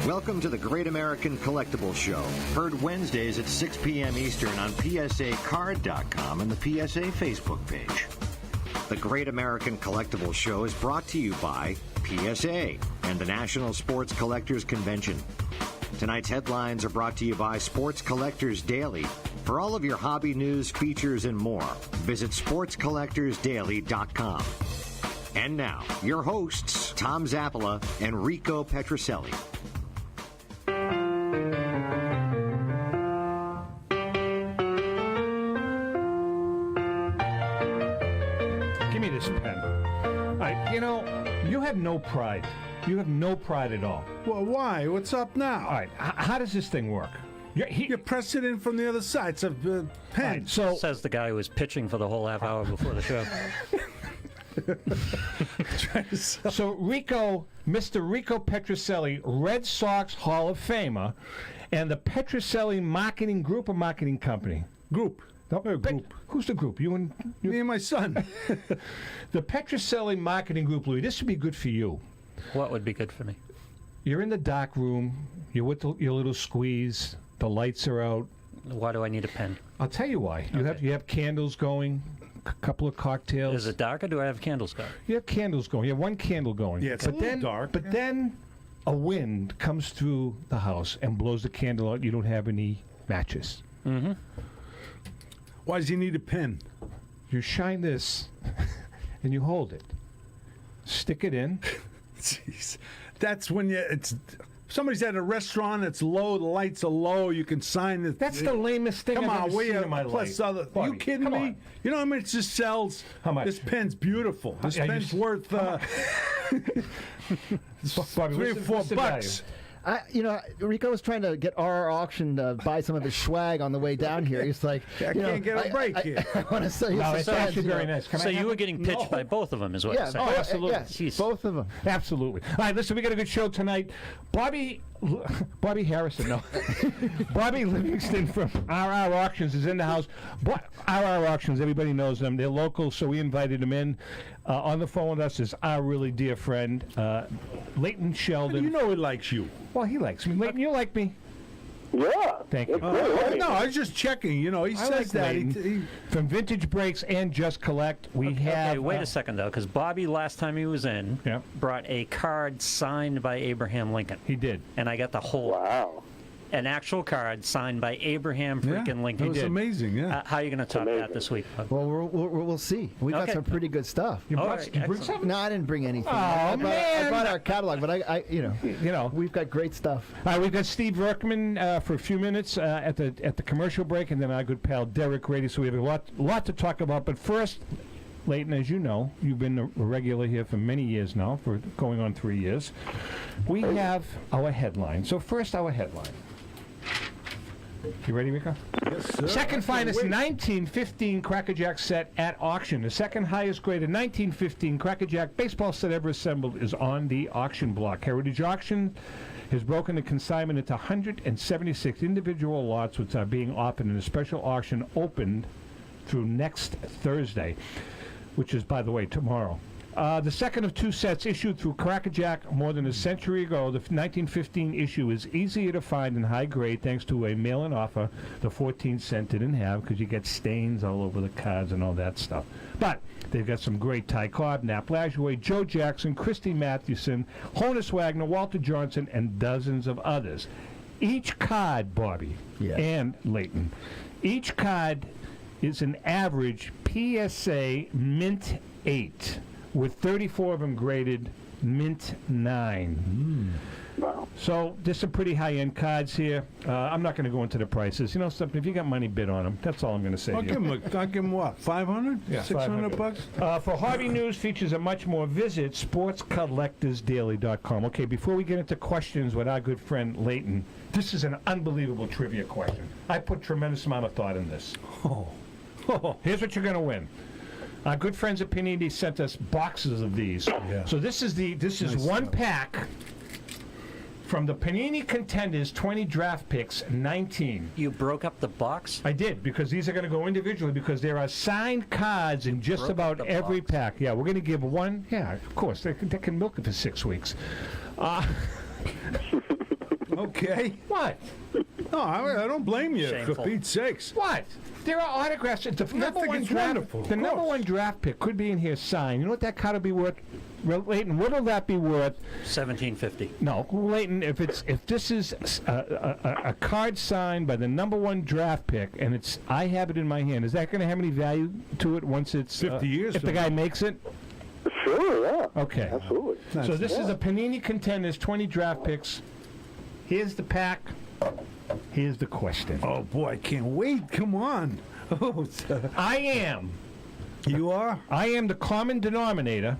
Welcome to the Great American Collectibles Show. Heard Wednesdays at 6 p.m. Eastern on PSAcard.com and the PSA Facebook page. The Great American Collectibles Show is brought to you by PSA and the National Sports Collectors Convention. Tonight's headlines are brought to you by Sports Collectors Daily. For all of your hobby news, features, and more, visit sportscollectorsdaily.com. And now, your hosts, Tom Zappola and Rico Petroselli. Give me this pen. All right, you have no pride. You have no pride at all. Well, why? What's up now? All right, how does this thing work? You press it in from the other side. It's a pen. Right, so says the guy who was pitching for the whole half hour before the show. So Rico, Mr. Rico Petroselli, Red Sox Hall of Famer, and the Petroselli Marketing Group or Marketing Company? Group. Group. Who's the group? You and Me and my son. The Petroselli Marketing Group, Louis. This would be good for you. What would be good for me? You're in the dark room. You're with your little squeeze. The lights are out. Why do I need a pen? I'll tell you why. You have candles going. A couple of cocktails. Is it dark or do I have candles going? You have candles going. You have one candle going. Yeah, it's a little dark. But then a wind comes through the house and blows the candle out. You don't have any matches. Mm-hmm. Why does he need a pen? You shine this and you hold it. Stick it in. Jeez. That's when somebody's at a restaurant, it's low, the lights are low, you can sign it. That's the lamest thing I've ever seen in my life. Are you kidding me? On. You know how much this sells? How much? This pen's beautiful. This pen's worth $3 or $4. Rico was trying to get RR Auction to buy some of his swag on the way down here. He's like, I can't get a break here. I want to sell you No, some it's pens, actually very nice. So you were getting pitched by both of them, is what you're saying? Oh, absolutely. Yes, Jeez. both of them. Absolutely. All right, listen, we got a good show tonight. Bobby Harrison, no. Bobby Livingston from RR Auctions is in the house. RR Auctions, everybody knows them. They're local, so we invited him in. On the phone with us is our really dear friend, Leighton Sheldon. You know he likes you. Well, he likes me. Leighton, you like me? Yeah. Thank you. It's great. No, I was just checking. He I says like that. Leighton. From Vintage Breaks and Just Collect, we have... Okay, wait a second, though, because Bobby, last time he was in, brought a card signed by Abraham Lincoln. He did. And I got the whole... Wow. An actual card signed by Abraham freaking Lincoln. It was amazing, yeah. How are you going to top that this week? Well, we'll see. We got some pretty good stuff. You All brought, right, you bring something? No, I didn't bring anything. Oh, I man. brought our catalog, but we've got great stuff. All right, we've got Steve Verkman for a few minutes at the commercial break, and then our good pal Derek Grady. So we have a lot to talk about. But first, Leighton, as you know, you've been a regular here for many years now, for going on 3 years. We have our headline. So first, our headline. You ready, Rico? Yes, sir. Second finest 1915 Crackerjack set at auction. The second highest graded 1915 Crackerjack baseball set ever assembled is on the auction block. Heritage Auction has broken the consignment into 176 individual lots, which are being offered in a special auction opened through next Thursday, which is, by the way, tomorrow. The second of two sets issued through Crackerjack more than a century ago. The 1915 issue is easier to find in high grade thanks to a mail-in offer the 14th cent didn't have, because you get stains all over the cards and all that stuff. But they've got some great Ty Cobb, Nap Lajoie, Joe Jackson, Christy Mathewson, Honus Wagner, Walter Johnson, and dozens of others. Each card, Bobby and Leighton, each card is an average PSA Mint 8. with 34 of them graded Mint 9. Wow. So there's some pretty high-end cards here. I'm not going to go into the prices. You know something? If you got money, bid on them. That's all I'm going to say. I'll give him what? 500? Yeah, 600 bucks? For hobby news, features, and much more, visit sportscollectorsdaily.com. Okay, before we get into questions with our good friend Leighton, this is an unbelievable trivia question. I put tremendous amount of thought in this. Here's what you're going to win. Our good friends at Panini sent us boxes of these. Yeah. So this is nice one pack from the Panini Contenders 20 draft picks 19. You broke up the box? I did, because these are going to go individually, because there are signed cards in just about every pack. Yeah, we're going to give one. Yeah, of course. They can milk it for 6 weeks. Okay. What? No, I don't blame you, Shameful. for Pete's sakes. What? There are autographs. The number think one it's draft. wonderful, The of number course. one draft pick could be in here signed. You know what that card will be worth? Leighton, what will that be worth? $17.50. No, Leighton. If this is a card signed by the number one draft pick, and I have it in my hand, is that going to have any value to it once it's 50 years if the from guy now. makes it? Sure, yeah. Okay. Absolutely. So this is a Panini Contenders 20 draft picks. Here's the pack. Here's the question. Oh, boy, I can't wait. Come on. Oh, I am the common denominator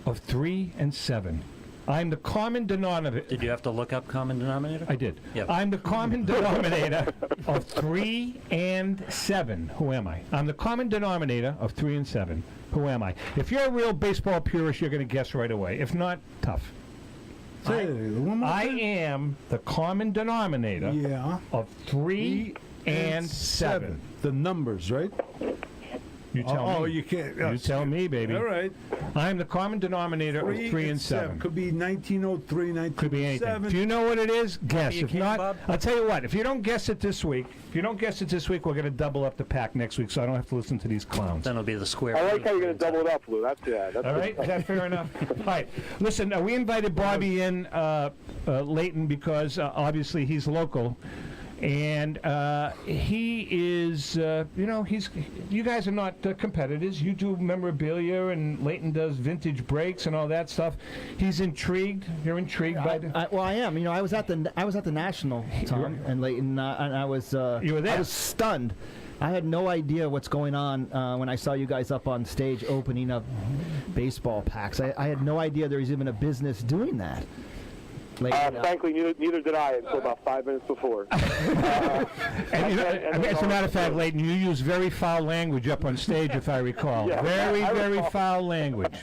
of 3 and 7. I'm the common denominator. Did you have to look up common denominator? I did. Yep. I'm the common denominator of 3 and 7. Who am I? I'm the common denominator of 3 and 7. Who am I? If you're a real baseball purist, you're going to guess right away. If not, tough. Say one more I time. am the common denominator Yeah. of 3 and 7. The numbers, right? You tell me. Oh, you can't. You tell me, baby. All right. I'm the common denominator of 3 and 7. Could be 1903, 1907. Could be anything. Do you know what it is? Guess. you If can, not, Bob? I'll tell you what. If you don't guess it this week, we're going to double up the pack next week, so I don't have to listen to these clowns. Then it'll be the square. I like how you're going to double it up, Lou. That's All right, is that fair enough? All right. Listen, we invited Bobby in, Leighton, because obviously he's local. And he is, you guys are not competitors. You do memorabilia, and Leighton does vintage breaks and all that stuff. He's intrigued. You're intrigued by the. Well, I am. I was at the National, Tom, and Leighton, and I was. You were there. I was stunned. I had no idea what's going on when I saw you guys up on stage opening up baseball packs. I had no idea there was even a business doing that. Frankly, neither did I until about 5 minutes before. As a matter of fact, Leighton, you use very foul language up on stage, if I recall. Yeah, Very foul language.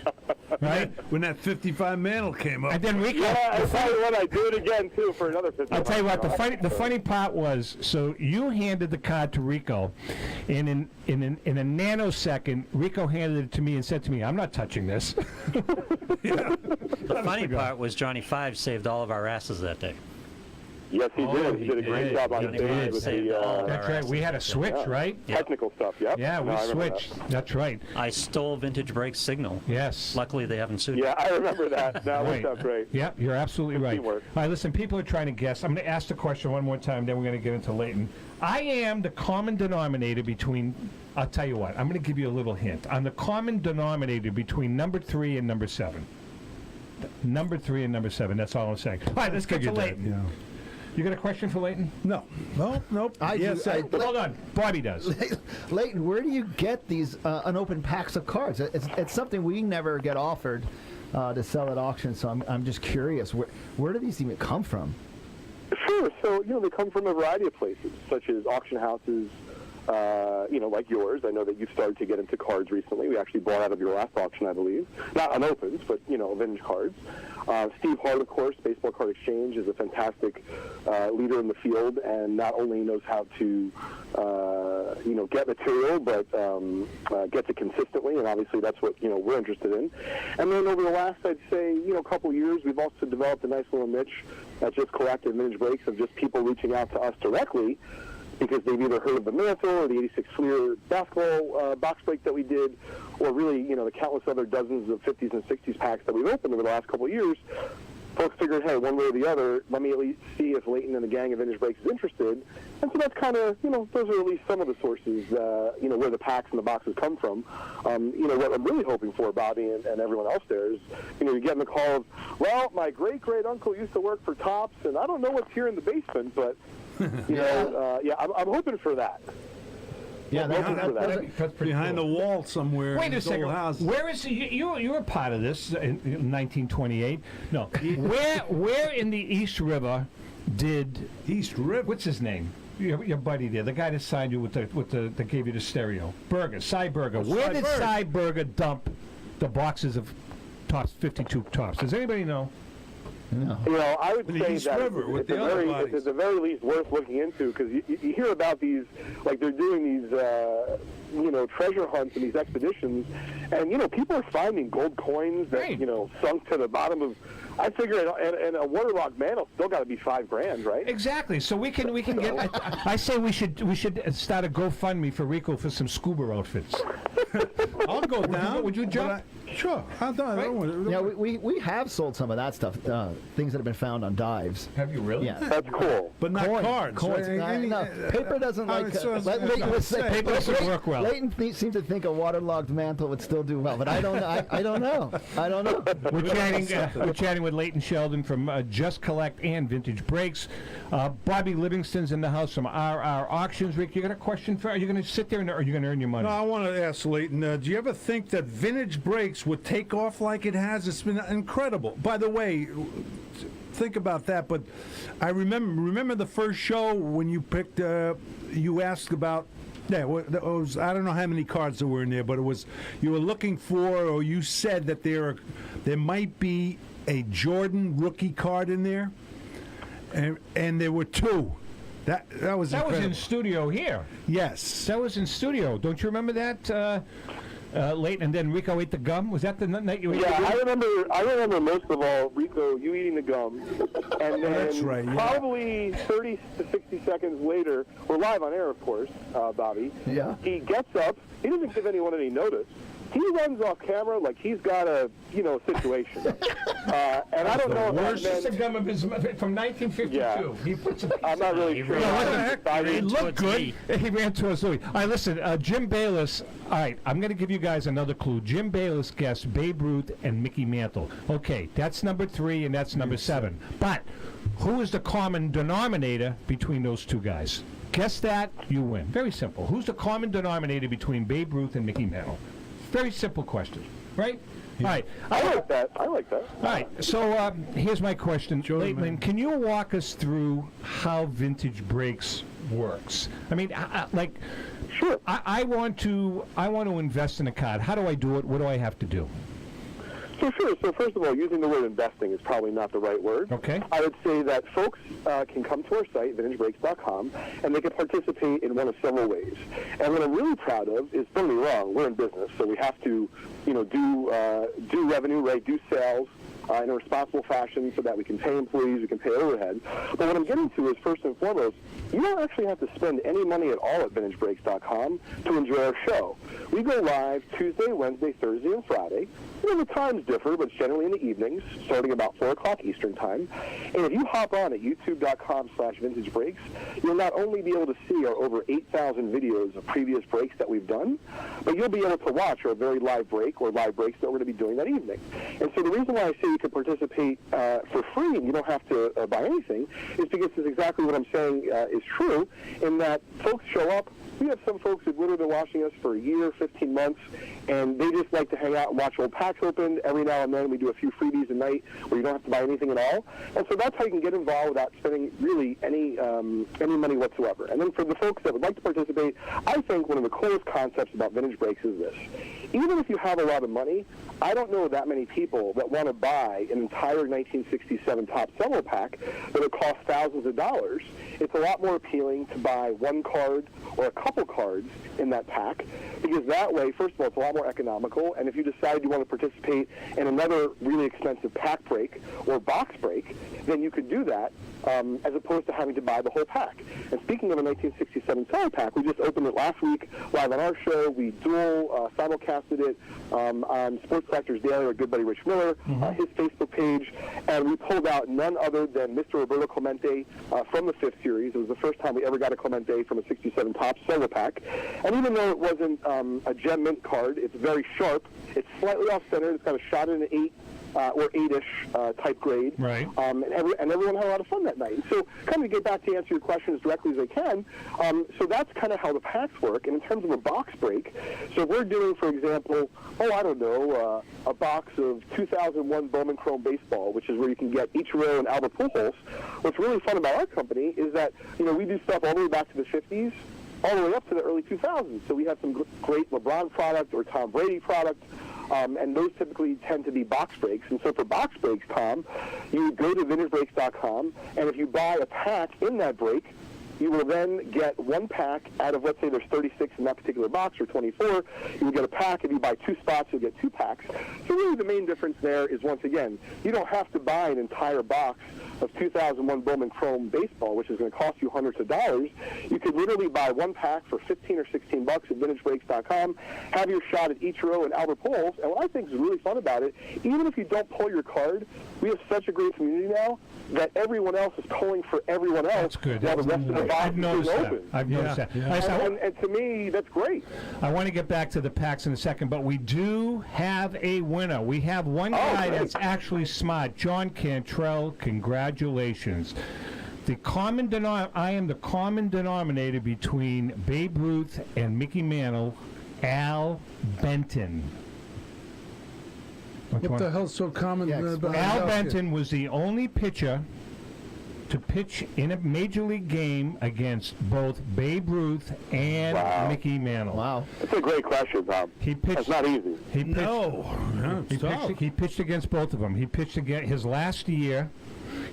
Right? When that 55 mantle came up. And then Rico. Yeah, I'll tell you what, I do it again, too, for another 50. I'll tell you what, the funny part was, so you handed the card to Rico, and in a nanosecond, Rico handed it to me and said to me, I'm not touching this. The funny part was Johnny Five saved all of our asses that day. Yes, he did. He did a great job on Johnny stage Five with saved the all of That's our right, we had a switch, right? Yeah. technical stuff, yep. Yeah, No, we I remember switched. That's right. I stole Vintage Break's signal. Yes. Luckily, they haven't sued that. me. Yeah, I remember that. That Right. worked out great. Yeah, you're absolutely right. teamwork. All right, listen, people are trying to guess. I'm going to ask the question one more time, then we're going to get into Leighton. I am the common denominator between, I'll tell you what, I'm going to give you a little hint. I'm the common denominator between number 3 and number 7. Number 3 and number 7, that's all I'm saying. All right, let's get to Figured that, Leighton. yeah. You got a question for Leighton? No. Nope. Yes, Hold on, Bobby does. Leighton, where do you get these unopened packs of cards? It's something we never get offered to sell at auction, so I'm just curious. Where do these even come from? Sure. So, they come from a variety of places, such as auction houses, like yours. I know that you've started to get into cards recently. We actually bought out of your last auction, I believe. Not unopened, but, vintage cards. Steve Hart, of course, Baseball Card Exchange, is a fantastic leader in the field, and not only knows how to, get material, but gets it consistently, and obviously that's what, we're interested in. And then over the last, I'd say, couple of years, we've also developed a nice little niche that's just collective vintage breaks of just people reaching out to us directly because they've either heard of the Mantle or the 86 Fleer basketball box break that we did, or really, the countless other dozens of 50s and 60s packs that we've opened over the last couple of years. Folks figured, hey, one way or the other, let me at least see if Leighton and the gang of Vintage Breaks is interested. And so that's kind of, those are at least some of the sources, where the packs and the boxes come from. What I'm really hoping for, Bobby and everyone else there is, you're getting the call of, well, my great-great-uncle used to work for Topps, and I don't know what's here in the basement, but, I'm hoping for that. Yeah, That's pretty Behind cool. the wall somewhere. Wait in a this old second. house. Where is you were part of this in 1928? No. Where in the East River did East River. what's his name? Your buddy there, the guy that signed you with the that gave you the stereo. Cy Berger. Where did Cy Berger dump the boxes of Topps 52 Topps? Does anybody know? No. I would The say East that River with it's the other bodies. it's at the very least worth looking into, because you hear about these, like they're doing these treasure hunts and these expeditions, and people are finding gold coins that sunk to the bottom of. I figure and a waterlogged mantle still got to be $5,000, right? Exactly. So we can get. I say we should start a GoFundMe for Rico for some scuba outfits. I'll go down. Would you jump? Sure. I'll do it. Yeah, we have sold some of that stuff, things that have been found on dives. Have you really? Yeah. That's cool. But not cards. Coins. Right? No, paper doesn't like. Let's say paper doesn't work well. Leighton seems to think a waterlogged mantle would still do well, but I don't know. I don't know. We're chatting with Leighton Sheldon from Just Collect and Vintage Breaks. Bobby Livingston's in the house from RR Auctions. Rick, you got a question for? Are you going to sit there or are you going to earn your money? No, I want to ask Leighton. Do you ever think that Vintage Breaks would take off like it has? It's been incredible. By the way, think about that. But I remember the first show when you picked. You asked about. Yeah, it was, I don't know how many cards there were in there, but it was you were looking for, or you said that there might be a Jordan rookie card in there, and there were two. That was incredible. That was in studio here. Yes, that was in studio. Don't you remember that? Leighton, and then Rico ate the gum. Was that the night you ate the gum? I remember most of all, Rico, you eating the gum. And then That's right, yeah. Probably 30 to 60 seconds later, we're live on air, of course, Bobby. Yeah. He gets up. He doesn't give anyone any notice. He runs off camera like he's got a, situation. And I don't know if that It's a meant... gum of his from 1952. Yeah. He puts it. I'm not really sure. He looked good. He ran towards Louis. All right, listen, Jim Bayless. All right, I'm going to give you guys another clue. Jim Bayless guessed Babe Ruth and Mickey Mantle. Okay, that's number 3 and that's number 7. But who is the common denominator between those two guys? Guess that, you win. Very simple. Who's the common denominator between Babe Ruth and Mickey Mantle? Very simple question, right? Yeah. All right. I like that. All right. So here's my question, Leighton. Can you walk us through how Vintage Breaks works? I mean, sure. I want to invest in a card. How do I do it? What do I have to do? So sure. So first of all, using the word investing is probably not the right word. Okay. I would say that folks can come to our site, vintagebreaks.com, and they can participate in one of several ways. And what I'm really proud of is, don't get me wrong, we're in business, so we have to, do revenue, right? Do sales. In a responsible fashion so that we can pay employees, we can pay overhead. But what I'm getting to is, first and foremost, you don't actually have to spend any money at all at vintagebreaks.com to enjoy our show. We go live Tuesday, Wednesday, Thursday, and Friday. The times differ, but it's generally in the evenings, starting about 4 o'clock Eastern Time. And if you hop on at youtube.com/vintagebreaks, you'll not only be able to see our over 8,000 videos of previous breaks that we've done, but you'll be able to watch our very live break or live breaks that we're going to be doing that evening. And so the reason why I say you can participate for free and you don't have to buy anything is because it's exactly what I'm saying is true, in that folks show up. We have some folks who've literally been watching us for a year, 15 months, and they just like to hang out and watch old packs open. Every now and then we do a few freebies a night where you don't have to buy anything at all. And so that's how you can get involved without spending really any money whatsoever. And then for the folks that would like to participate, I think one of the coolest concepts about Vintage Breaks is this. Even if you have a lot of money, I don't know that many people that want to buy an entire 1967 top seller pack that would cost thousands of dollars. It's a lot more appealing to buy one card or a couple cards in that pack, because that way, first of all, it's a lot more economical, and if you decide you want to participate in another really expensive pack break or box break, then you could do that as opposed to having to buy the whole pack. And speaking of a 1967 seller pack, we just opened it last week live on our show. We dual simulcasted it on Sports Collectors Daily, our good buddy Rich Miller, his Facebook page, and we pulled out none other than Mr. Roberto Clemente from the 5th series. It was the first time we ever got a Clemente from a 67 top seller pack. And even though it wasn't a gem mint card, it's very sharp. It's slightly off-center. It's got a shot in an 8 or 8-ish type grade. Right. And everyone had a lot of fun that night. And so kind of to get back to answer your question as directly as I can, so that's kind of how the packs work. And in terms of a box break, so if we're doing, for example, a box of 2001 Bowman Chrome Baseball, which is where you can get Ichiro and Albert Pujols. What's really fun about our company is that, we do stuff all the way back to the 50s, all the way up to the early 2000s. So we have some great LeBron product or Tom Brady product, and those typically tend to be box breaks. And so for box breaks, Tom, you would go to vintagebreaks.com, and if you buy a pack in that break, You will then get one pack out of, let's say there's 36 in that particular box, or 24. You will get a pack. If you buy 2 spots, you'll get 2 packs. So really the main difference there is, once again, you don't have to buy an entire box of 2001 Bowman Chrome baseball, which is going to cost you hundreds of dollars. You could literally buy one pack for $15 or $16 at VintageBreaks.com, have your shot at Ichiro and Albert Pujols. And what I think is really fun about it, even if you don't pull your card, we have such a great community now that everyone else is pulling for everyone else. That's good. While the rest of the box I've noticed is that. open. I've noticed that. And to me, that's great. I want to get back to the packs in a second, but we do have a winner. We have one guy that's actually smart. John Cantrell, congratulations. I am the common denominator between Babe Ruth and Mickey Mantle, Al Benton. What the hell's so common about Al Benton was the only pitcher to pitch in a major league game against both Babe Ruth and Mickey Mantle. Wow. That's a great question, Bob. That's not easy. He pitched against both of them. He pitched against his last year.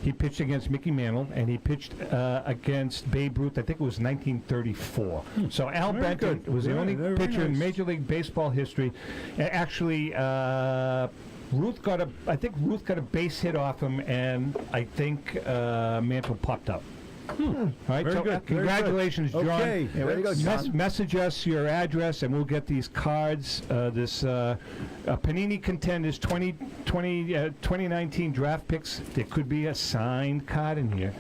He pitched against Mickey Mantle, and he pitched against Babe Ruth. I think it was 1934. So Al Benton was the only pitcher in Major League Baseball history. Actually, Ruth got a base hit off him, and I think Mantle popped up. All right, Very so good. congratulations, John. Okay. Yeah, way to go, John. Message us your address, and we'll get these cards. This Panini Contenders 2019 draft picks. There could be a signed card in here.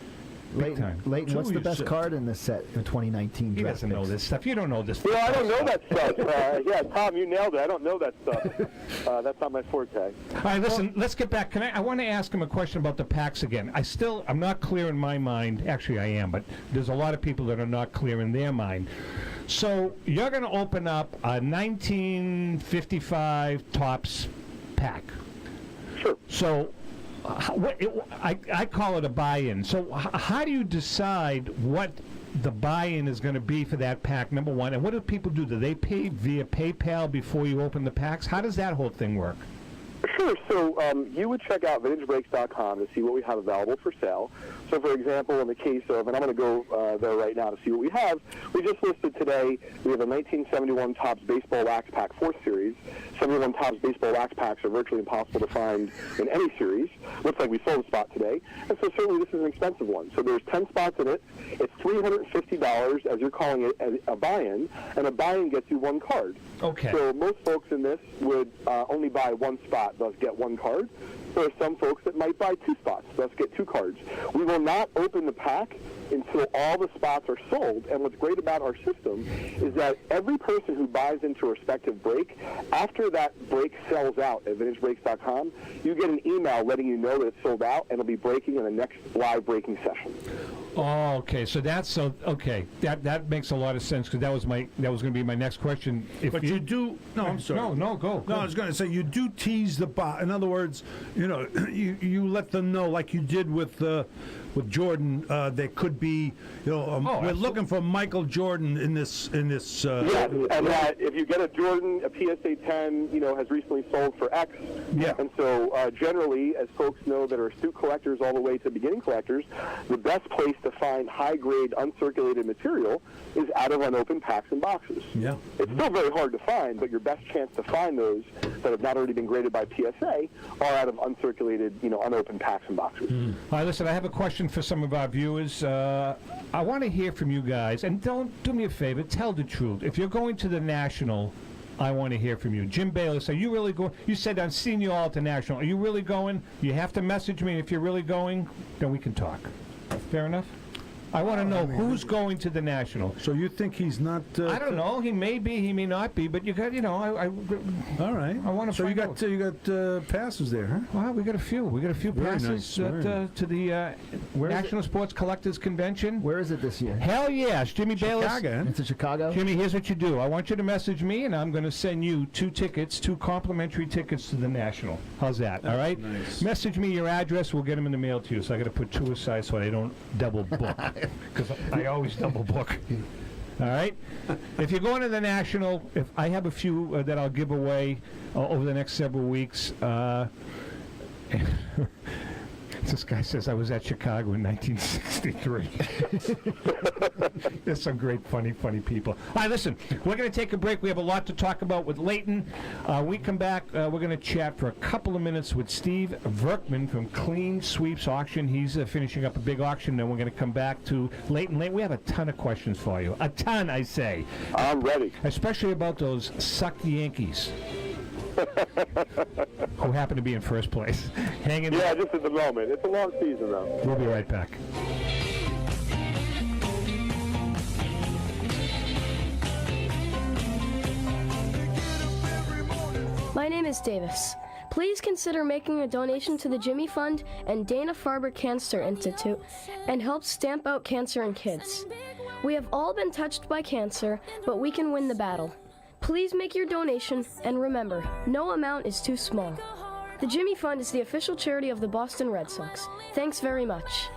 Big time. Leighton, what's the best card in this set in 2019? He doesn't know this stuff. You don't know this. I don't know that stuff. Yeah, Tom, you nailed it. I don't know that stuff. That's not my forte. All right, listen, let's get back. I want to ask him a question about the packs again. I'm not clear in my mind. Actually, I am, but there's a lot of people that are not clear in their mind. So you're going to open up a 1955 Topps pack. Sure. So I call it a buy-in. So how do you decide what the buy-in is going to be for that pack, number one? And what do people do? Do they pay via PayPal before you open the packs? How does that whole thing work? Sure. So you would check out VintageBreaks.com to see what we have available for sale. So, for example, in the case of, and I'm going to go there right now to see what we have, we just listed today, we have a 1971 Topps Baseball Wax Pack 4th Series. 71 Topps Baseball Wax Packs are virtually impossible to find in any series. Looks like we sold a spot today. And so certainly this is an expensive one. So there's 10 spots in it. It's $350, as you're calling it, a buy-in, and a buy-in gets you one card. Okay. So most folks in this would only buy one spot, thus get one card. There are some folks that might buy 2 spots, thus get 2 cards. We will not open the pack until all the spots are sold. And what's great about our system is that every person who buys into a respective break, after that break sells out at VintageBreaks.com, you get an email letting you know that it's sold out, and it'll be breaking in the next live breaking session. Oh, okay. So okay. That makes a lot of sense, because that was going to be my next question. But you do. No, I'm sorry. No, go. No, I was going to say you do tease the bot. In other words, you let them know, like you did with Jordan. There could be, we're looking for Michael Jordan in this. Yes, and if you get a Jordan, a PSA 10, has recently sold for X. Yeah. And so generally, as folks know that are astute collectors all the way to beginning collectors, the best place to find high-grade uncirculated material is out of unopened packs and boxes. Yeah. It's still very hard to find, but your best chance to find those that have not already been graded by PSA are out of uncirculated, unopened packs and boxes. All right, listen, I have a question for some of our viewers. I want to hear from you guys, and don't do me a favor, tell the truth. If you're going to the National, I want to hear from you. Jim Bayless, are you really going? You said I've seen you all at the National. Are you really going? You have to message me. If you're really going, then we can talk. Fair enough? I want to know who's going to the National. So you think he's not? I don't know. He may be. He may not be. But you got, all right. I want to. So you got passes there, huh? Well, we got a few. We got a few Very passes nice. to the National Sports Collectors Convention. Where is it this year? Hell yes, Jimmy Bayless. Chicago. It's in Chicago. Jimmy, here's what you do. I want you to message me, and I'm going to send you 2 complimentary tickets to the National. How's that? All right. Nice. Message me your address. We'll get them in the mail to you. So I got to put 2 aside so I don't double book, because I always double book. All right. If you're going to the National, if I have a few that I'll give away over the next several weeks. This guy says, I was at Chicago in 1963. There's some great, funny people. All right, listen, we're going to take a break. We have a lot to talk about with Leighton. We come back, we're going to chat for a couple of minutes with Steve Verkman from Clean Sweeps Auction. He's finishing up a big auction. Then we're going to come back to Leighton. Leighton, we have a ton of questions for you. A ton, I say. I'm ready. Especially about those sucked Yankees. Who happen to be in first place. Hanging. Yeah, just at the moment. It's a long season, though. We'll be right back. My name is Davis. Please consider making a donation to the Jimmy Fund and Dana-Farber Cancer Institute and help stamp out cancer in kids. We have all been touched by cancer, but we can win the battle. Please make your donation, and remember, no amount is too small. The Jimmy Fund is the official charity of the Boston Red Sox. Thanks very much.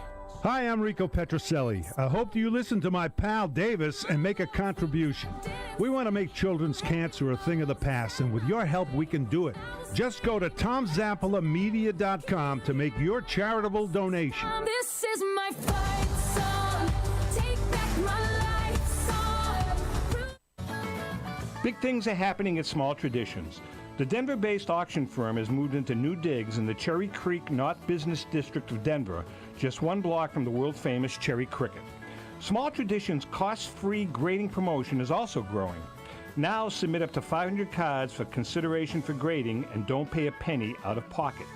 Hi, I'm Rico Petrocelli. I hope you listen to my pal Davis and make a contribution. We want to make children's cancer a thing of the past, and with your help, we can do it. Just go to TomZappalaMedia.com to make your charitable donation. This is my fight song. Take back my life song. Big things are happening at Small Traditions. The Denver-based auction firm has moved into new digs in the Cherry Creek North Business District of Denver, just one block from the world-famous Cherry Cricket. Small Traditions' cost-free grading promotion is also growing. Now submit up to 500 cards for consideration for grading and don't pay a penny out of pocket.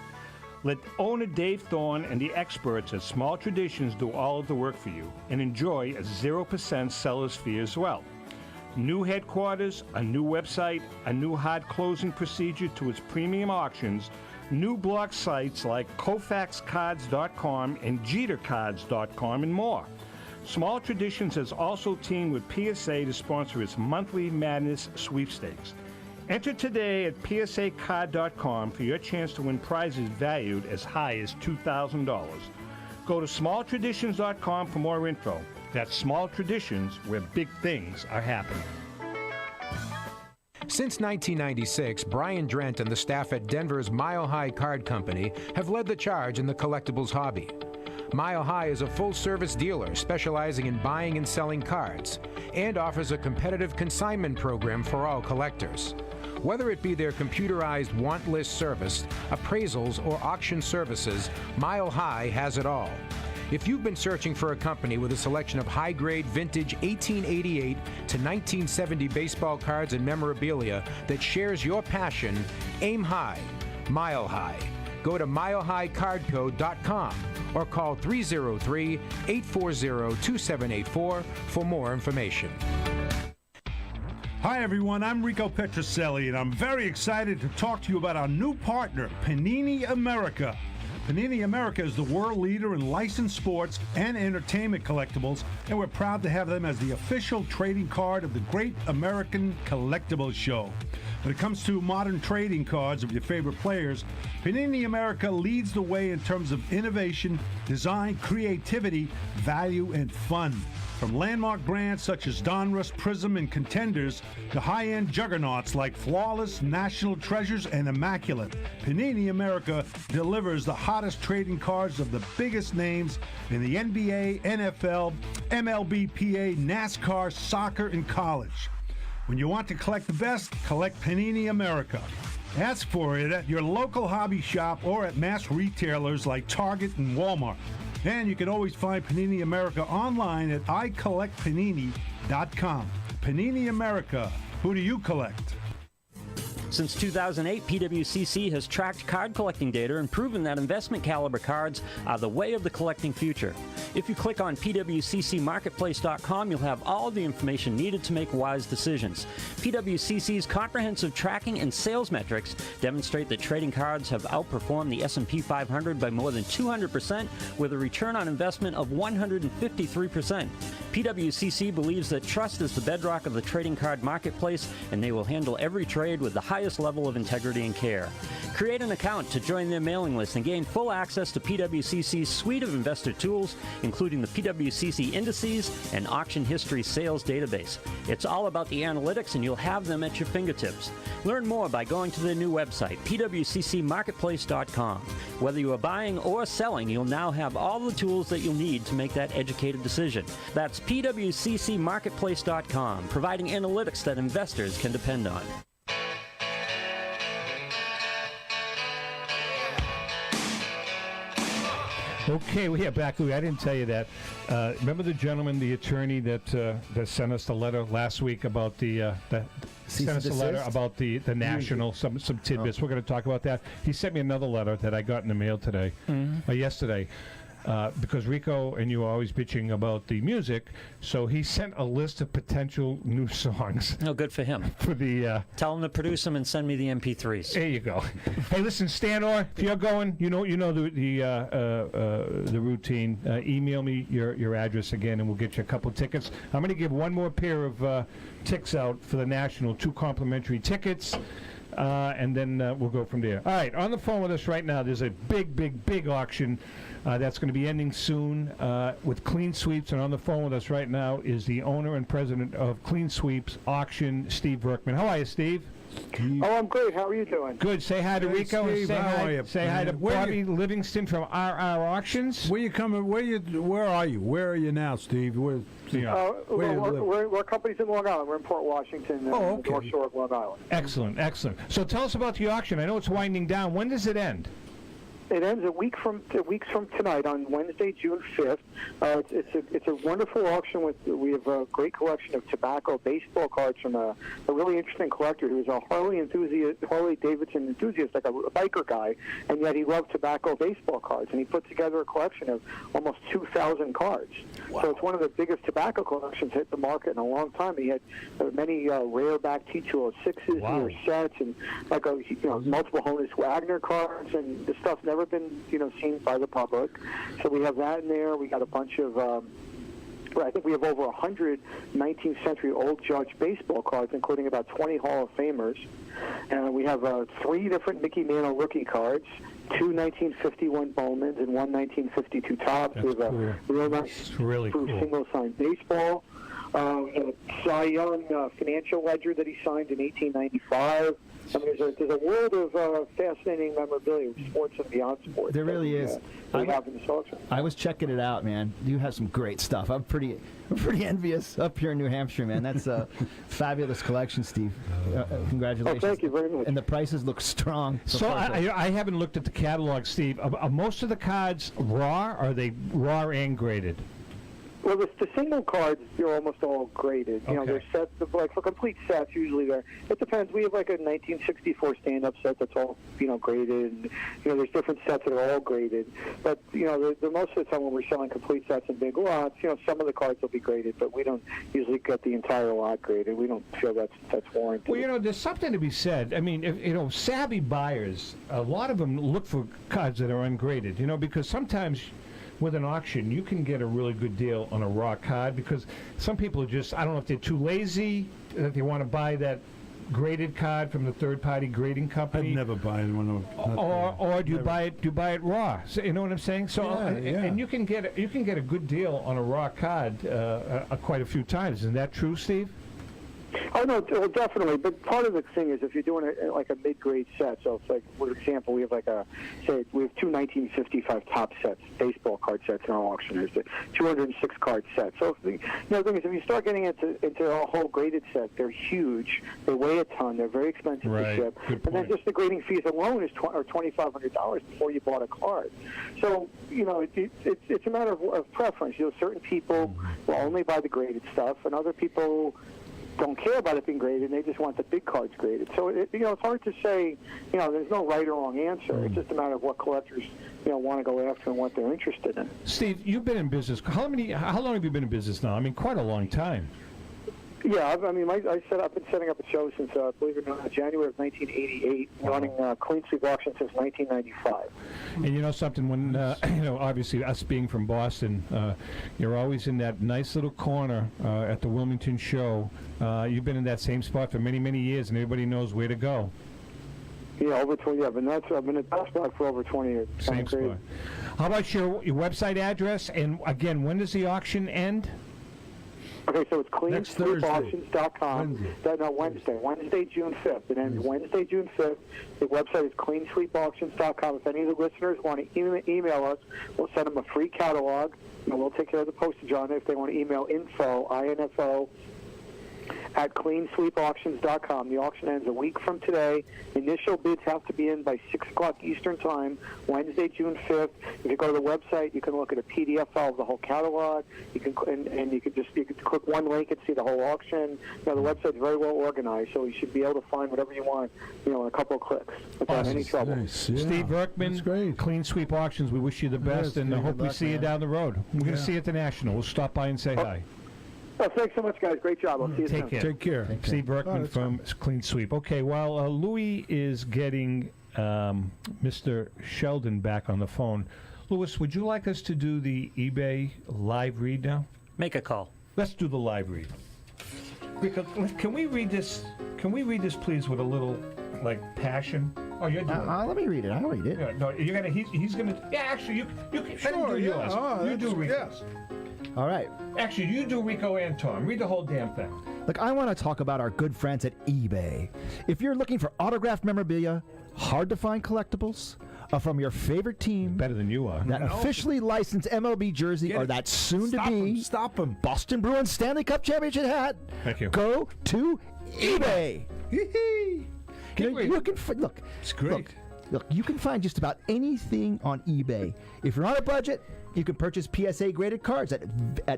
Let owner Dave Thorne and the experts at Small Traditions do all of the work for you and enjoy a 0% seller's fee as well. New headquarters, a new website, a new hard closing procedure to its premium auctions, new blog sites like KoufaxCards.com and JeterCards.com, and more. Small Traditions has also teamed with PSA to sponsor its monthly Madness sweepstakes. Enter today at PSAcard.com for your chance to win prizes valued as high as $2,000. Go to smalltraditions.com for more info. That's Small Traditions, where big things are happening. Since 1996, Brian Drent and the staff at Denver's Mile High Card Company have led the charge in the collectibles hobby. Mile High is a full-service dealer specializing in buying and selling cards and offers a competitive consignment program for all collectors. Whether it be their computerized want list service, appraisals, or auction services, Mile High has it all. If you've been searching for a company with a selection of high-grade vintage 1888 to 1970 baseball cards and memorabilia that shares your passion, aim high, Mile High. Go to milehighcardco.com or call 303-840-2784 for more information. Hi, everyone. I'm Rico Petrocelli, and I'm very excited to talk to you about our new partner, Panini America. Panini America is the world leader in licensed sports and entertainment collectibles, and we're proud to have them as the official trading card of the Great American Collectibles Show. When it comes to modern trading cards of your favorite players, Panini America leads the way in terms of innovation, design, creativity, value, and fun. From landmark brands such as Donruss, Prism, and Contenders to high-end juggernauts like Flawless, National Treasures, and Immaculate, Panini America delivers the hottest trading cards of the biggest names in the NBA, NFL, MLB, PA, NASCAR, soccer, and college. When you want to collect the best, collect Panini America. Ask for it at your local hobby shop or at mass retailers like Target and Walmart. And you can always find Panini America online at icollectpanini.com. Panini America. Who do you collect? Since 2008, PWCC has tracked card collecting data and proven that investment caliber cards are the way of the collecting future. If you click on pwccmarketplace.com, you'll have all the information needed to make wise decisions. PWCC's comprehensive tracking and sales metrics demonstrate that trading cards have outperformed the S&P 500 by more than 200%, with a return on investment of 153%. PWCC believes that trust is the bedrock of the trading card marketplace, and they will handle every trade with the highest level of integrity and care. Create an account to join their mailing list and gain full access to PWCC's suite of investor tools, including the PWCC indices and auction history sales database. It's all about the analytics, and you'll have them at your fingertips. Learn more by going to their new website, pwccmarketplace.com. Whether you are buying or selling, you'll now have all the tools that you'll need to make that educated decision. That's pwccmarketplace.com, providing analytics that investors can depend on. Okay, we are back. I didn't tell you that. Remember the gentleman, the attorney that sent us the letter last week about sent us a letter about the national, some tidbits. We're going to talk about that. He sent me another letter that I got in the mail today, or yesterday. Because Rico and you are always bitching about the music, so he sent a list of potential new songs. Oh, good for him. For the tell him to produce them and send me the MP3s. There you go. Hey, listen, Stanor, if you're going, you know the routine. Email me your address again, and we'll get you a couple tickets. I'm going to give one more pair of ticks out for the national, 2 complimentary tickets. And then we'll go from there. All right, on the phone with us right now, there's a big auction that's going to be ending soon with Clean Sweeps. And on the phone with us right now is the owner and president of Clean Sweeps Auction, Steve Verkman. How are you, Steve? Oh, I'm great. How are you doing? Good. Say hi to Rico. Steve, Say hi to Bobby Livingston from RR Auctions. Where you coming? Where are you? Where are you now, Steve? Where do you live? We're companies in Long Island. We're in Port Washington, okay. the North Shore of Long Island. Excellent. So tell us about the auction. I know it's winding down. When does it end? It ends weeks from tonight on Wednesday, June 5th. It's a wonderful auction. We have a great collection of tobacco baseball cards from a really interesting collector who's a Harley Davidson enthusiast, like a biker guy, and yet he loved tobacco baseball cards. And he put together a collection of almost 2,000 cards. Wow. So it's one of the biggest tobacco collections hit the market in a long time. He had many rare back T206s, wow. sets, and multiple Honus Wagner cards, and the stuff's never been seen by the public. So we have that in there. We got a bunch of I think we have over 100 19th century old Judge baseball cards, including about 20 Hall of Famers. And we have 3 different Mickey Mantle rookie cards, 2 1951 Bowmans and 1 1952 Topps. That's We have cool. a real nice really cool single-signed baseball. A Cy Young financial ledger that he signed in 1895. I mean, there's a world of fascinating memorabilia, sports and beyond sports. There really is. We have in this auction. I was checking it out, man. You have some great stuff. I'm pretty envious up here in New Hampshire, man. That's a fabulous collection, Steve. Congratulations. Oh, thank you very much. And the prices look strong. So I haven't looked at the catalog, Steve. Are most of the cards raw? Or are they raw and graded? Well, the single cards, they're almost all graded. They're sets, like for complete sets, usually they're, it depends. We have like a 1964 stand-up set that's all, graded. And, there's different sets that are all graded. But, the most of the time when we're selling complete sets in big lots, some of the cards will be graded, but we don't usually get the entire lot graded. We don't feel that's warranted. Well, there's something to be said. I mean, if, savvy buyers, a lot of them look for cards that are ungraded, because sometimes with an auction, you can get a really good deal on a raw card because some people are just, I don't know if they're too lazy, that they want to buy that graded card from the third-party grading company. I'd never buy one. Or do you buy it raw? So, you know what I'm saying? So, and you can get a good deal on a raw card quite a few times. Isn't that true, Steve? Oh, no, well, definitely. But part of the thing is if you're doing like a mid-grade set, so it's like, for example, we have we have 2 1955 top sets, baseball card sets in our auction. There's a 206 card set. So the thing is, if you start getting into a whole graded set, they're huge. They weigh a ton. They're very expensive to ship. And then just the grading fees alone is $2,500 before you bought a card. So, it's a matter of preference. Certain people will only buy the graded stuff, and other people don't care about it being graded, and they just want the big cards graded. So, it's hard to say, there's no right or wrong answer. It's just a matter of what collectors, want to go after and what they're interested in. Steve, you've been in business. How long have you been in business now? I mean, quite a long time. Yeah, I've been setting up a show since, believe it or not, January of 1988, running Clean Sweep Auction since 1995. And you know something, when, obviously us being from Boston, you're always in that nice little corner at the Wilmington show. You've been in that same spot for many, many years, and everybody knows where to go. Yeah, over 20 years. I've been at that spot for over 20 years. Same spot. How about your website address? And again, when does the auction end? Okay, so it's cleansweepauctions.com. Wednesday, June 5th. It ends Wednesday, June 5th. The website is cleansweepauctions.com. If any of the listeners want to email us, we'll send them a free catalog, and we'll take care of the postage on it. If they want to email info, at cleansweepauctions.com. The auction ends a week from today. Initial bids have to be in by 6 o'clock Eastern Time, Wednesday, June 5th. If you go to the website, you can look at a PDF file of the whole catalog. You can you can click one link and see the whole auction. The website's very well organized, so you should be able to find whatever you want, in a couple of clicks without any trouble. Nice. Yeah. Steve Verkman, Clean Sweep Auctions. We wish you the best, and I hope we see you down the road. We're going to see you at the National. We'll stop by and say hi. Oh, thanks so much, guys. Great job. I'll see you soon. Take care. Steve Verkman from Clean Sweep. Okay, while Louis is getting Mr. Sheldon back on the phone, Louis, would you like us to do the eBay live read now? Make a call. Let's do the live read. Rico, can we read this? Can we read this, please, with a little passion? Oh, you're doing it. Let me read it. I'll read it. Yeah, no, you're gonna. He's gonna. Yeah, actually, you can. Sure, do yours. You do Rico's. All right. Actually, you do Rico and Tom. Read the whole damn thing. Look, I want to talk about our good friends at eBay. If you're looking for autographed memorabilia, hard-to-find collectibles from your favorite team, better than you are, that officially licensed MLB jersey, or that soon-to-be Boston Bruins Stanley Cup championship hat, thank you. Go to eBay. You can look. It's great. Look, you can find just about anything on eBay. If you're on a budget, you can purchase PSA graded cards at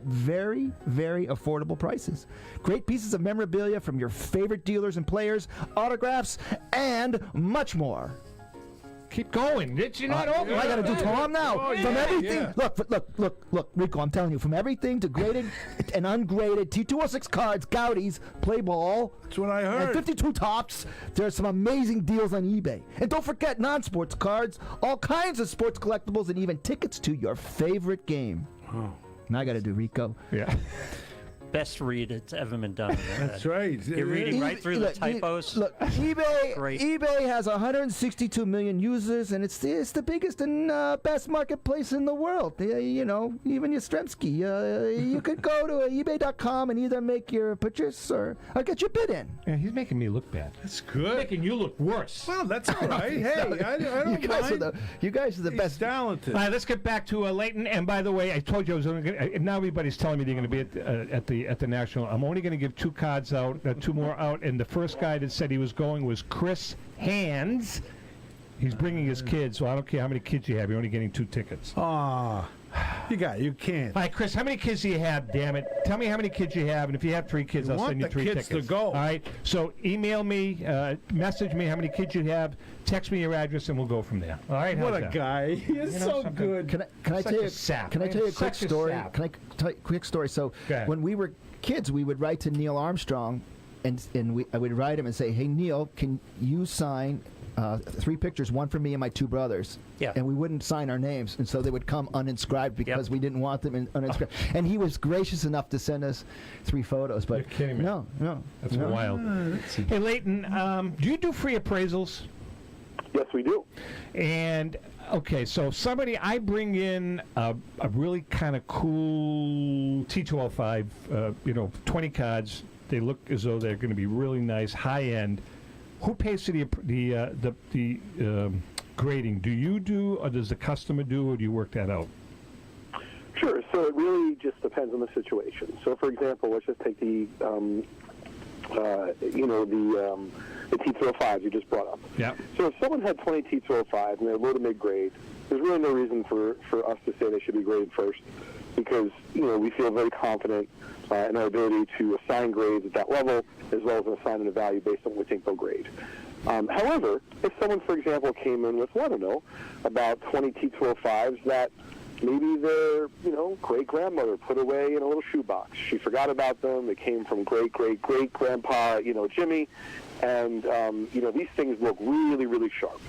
very, very affordable prices. Great pieces of memorabilia from your favorite dealers and players, autographs, and much more. Keep going. You're not over. I got to do Tom now. From everything. Yeah. Look, Rico, I'm telling you, from everything to graded and ungraded T206 cards, Goudies, play ball. That's what I heard. And 52 tops. There's some amazing deals on eBay. And don't forget non-sports cards, all kinds of sports collectibles, and even tickets to your favorite game. Oh. Now I got to do Rico. Yeah. Best read it's ever been done. That's right. You're reading right through the typos. Look, eBay has 162 million users, and it's the biggest and best marketplace in the world. Even Yastrzemski. You could go to ebay.com and either make your purchase or get your bid in. Yeah, he's making me look bad. That's good. Making you look worse. Well, that's all right. Hey, I don't mind. You guys are the best. Talented. All right, let's get back to Leighton. And by the way, I told you I was going to. Now everybody's telling me they're going to be at the National. I'm only going to give 2 cards out, 2 more out, and the first guy that said he was going was Chris Hands. He's bringing his kids, so I don't care how many kids you have. You're only getting 2 tickets. You can't. All right, Chris, how many kids do you have, damn it? Tell me how many kids you have, and if you have 3 kids, I'll send you 3 tickets. To go. All right, so email me, message me how many kids you have, text me your address, and we'll go from there. All right, what a guy. He's so good. Can I tell you a quick story? Can I tell you a quick story? So when we were kids, we would write to Neil Armstrong, and I would write him and say, "Hey Neil, can you sign 3 pictures, one for me and my 2 brothers?" Yeah. And we wouldn't sign our names, and so they would come uninscribed because we didn't want them uninscribed. And he was gracious enough to send us 3 photos. But you're kidding me. No. That's wild. Hey Leighton, do you do free appraisals? Yes, we do. And okay, so I bring in a really kind of cool T205, 20 cards. They look as though they're going to be really nice, high end. Who pays for the grading? Do you do, or does the customer do, or do you work that out? Sure. So it really just depends on the situation. So, for example, let's just take the T205s you just brought up. Yeah. So if someone had 20 T205s and they're low to mid-grade, there's really no reason for us to say they should be graded first, because we feel very confident in our ability to assign grades at that level, as well as an assignment of value based on what we think they'll grade. However, if someone, for example, came in with, about 20 T205s that maybe their, great-grandmother put away in a little shoebox. She forgot about them. They came from great-great-great-grandpa, Jimmy. And, these things look really, really sharp.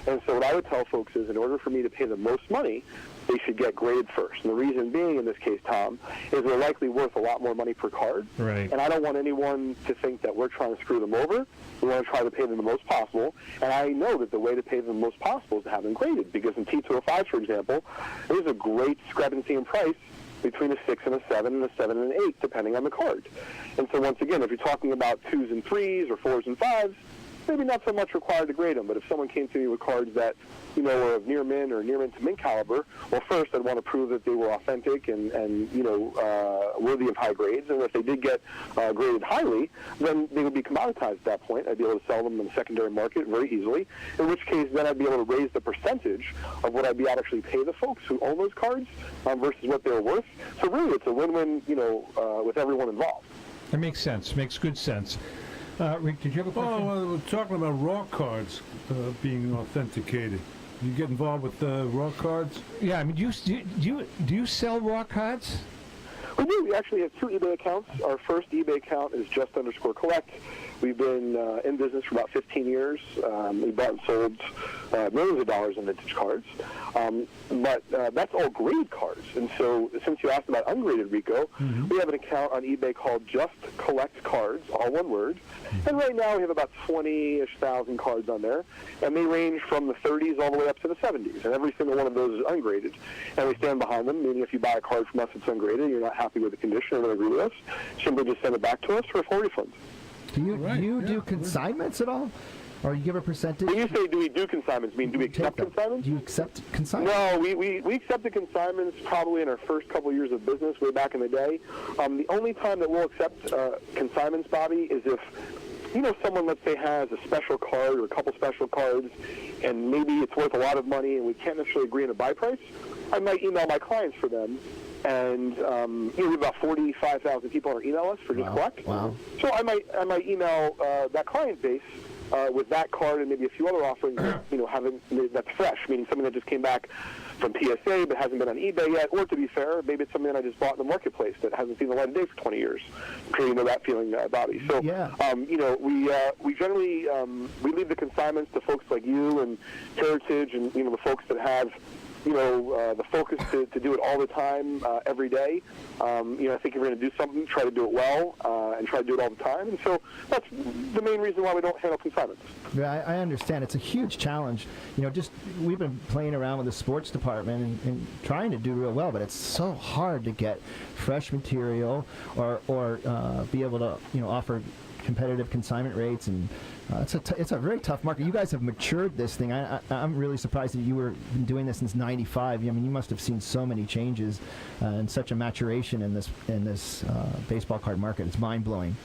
And so what I would tell folks is in order for me to pay the most money, they should get graded first. And the reason being, in this case, Tom, is they're likely worth a lot more money per card. Right. And I don't want anyone to think that we're trying to screw them over. We want to try to pay them the most possible. And I know that the way to pay them the most possible is to have them graded. Because in T205, for example, there's a great discrepancy in price between a 6 and a 7 and a 7 and an 8, depending on the card. And so once again, if you're talking about 2s and 3s or 4s and 5s, maybe not so much required to grade them, but if someone came to me with cards that, were of near mint or near mint to mint caliber, well, first I'd want to prove that they were authentic and worthy of high grades. And if they did get graded highly, then they would be commoditized at that point. I'd be able to sell them in the secondary market very easily, in which case then I'd be able to raise the percentage of what I'd be able to actually pay the folks who own those cards versus what they're worth. So really it's a win-win, with everyone involved. That makes sense. Makes good sense. Rick, did you have a question? Oh, we're talking about raw cards being authenticated. You get involved with raw cards? Yeah, I mean, do you sell raw cards? We do. We actually have 2 eBay accounts. Our first eBay account is just_collect. We've been in business for about 15 years. We bought and sold millions of dollars in vintage cards. But that's all grade cards. And so since you asked about ungraded, Rico, we have an account on eBay called Just Collect Cards, all one word. And right now we have about 20-ish thousand cards on there. And they range from the 30s all the way up to the 70s. And every single one of those is ungraded. And we stand behind them, meaning if you buy a card from us that's ungraded, you're not happy with the condition or don't agree with us, simply just send it back to us for a full refund. Do you do consignments at all? Or you give a percentage? When you say do we do consignments, do we accept consignments? Do you accept consignments? No, we accepted consignments probably in our first couple of years of business way back in the day. The only time that we'll accept consignments, Bobby, is if someone, let's say, has a special card or a couple special cards, and maybe it's worth a lot of money and we can't necessarily agree on a buy price. I might email my clients for them. And we have about 45,000 people on our email list for Just Collect. Wow. So I might email that client base with that card and maybe a few other offerings that's fresh, meaning something that just came back from PSA but hasn't been on eBay yet. Or to be fair, maybe it's something I just bought in the marketplace that hasn't seen the light of day for 20 years. I'm sure you know that feeling, Bobby. So we generally we leave the consignments to folks like you and Heritage and the folks that have the focus to do it all the time, every day. I think if you're going to do something, try to do it well, and try to do it all the time. And so that's the main reason why we don't handle consignments. Yeah, I understand. It's a huge challenge. We've been playing around with the sports department and trying to do real well, but it's so hard to get fresh material or be able to offer competitive consignment rates, and it's a very tough market. You guys have matured this thing. I'm really surprised that you were doing this since '95. I mean, you must have seen so many changes and such a maturation in this baseball card market. It's mind-blowing.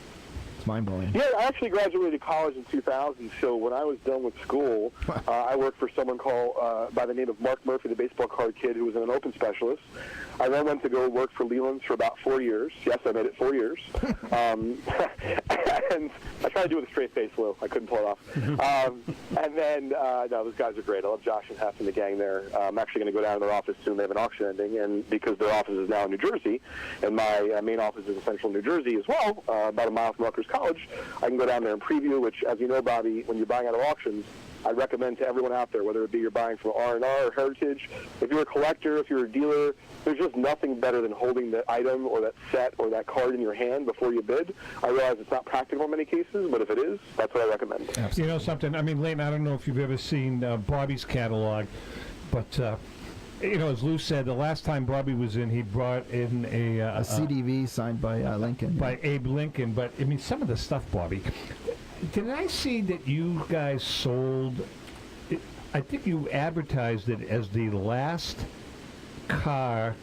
It's mind-blowing. Yeah, I actually graduated college in 2000, so when I was done with school, I worked for someone called by the name of Mark Murphy, the baseball card kid, who was an open specialist. I then went to go work for Leighton's for about 4 years. Yes, I made it 4 years. And I tried to do it with a straight face, Lou. I couldn't pull it off. And then, no, those guys are great. I love Josh and Hef and the gang there. I'm actually going to go down to their office soon. They have an auction ending, and because their office is now in New Jersey, and my main office is in central New Jersey as well, about a mile from Rutgers College, I can go down there and preview, which, as you know, Bobby, when you're buying out of auctions, I recommend to everyone out there, whether it be you're buying from R&R or Heritage, if you're a collector, if you're a dealer, there's just nothing better than holding the item or that set or that card in your hand before you bid. I realize it's not practical in many cases, but if it is, that's what I recommend. Absolutely. You know something? I mean, Leighton, I don't know if you've ever seen Bobby's catalog, but as Lou said, the last time Bobby was in, he brought in a CDV signed by Lincoln. By Abe Lincoln. But, I mean, some of the stuff, Bobby, did I see that you guys sold, I think you advertised it as the last car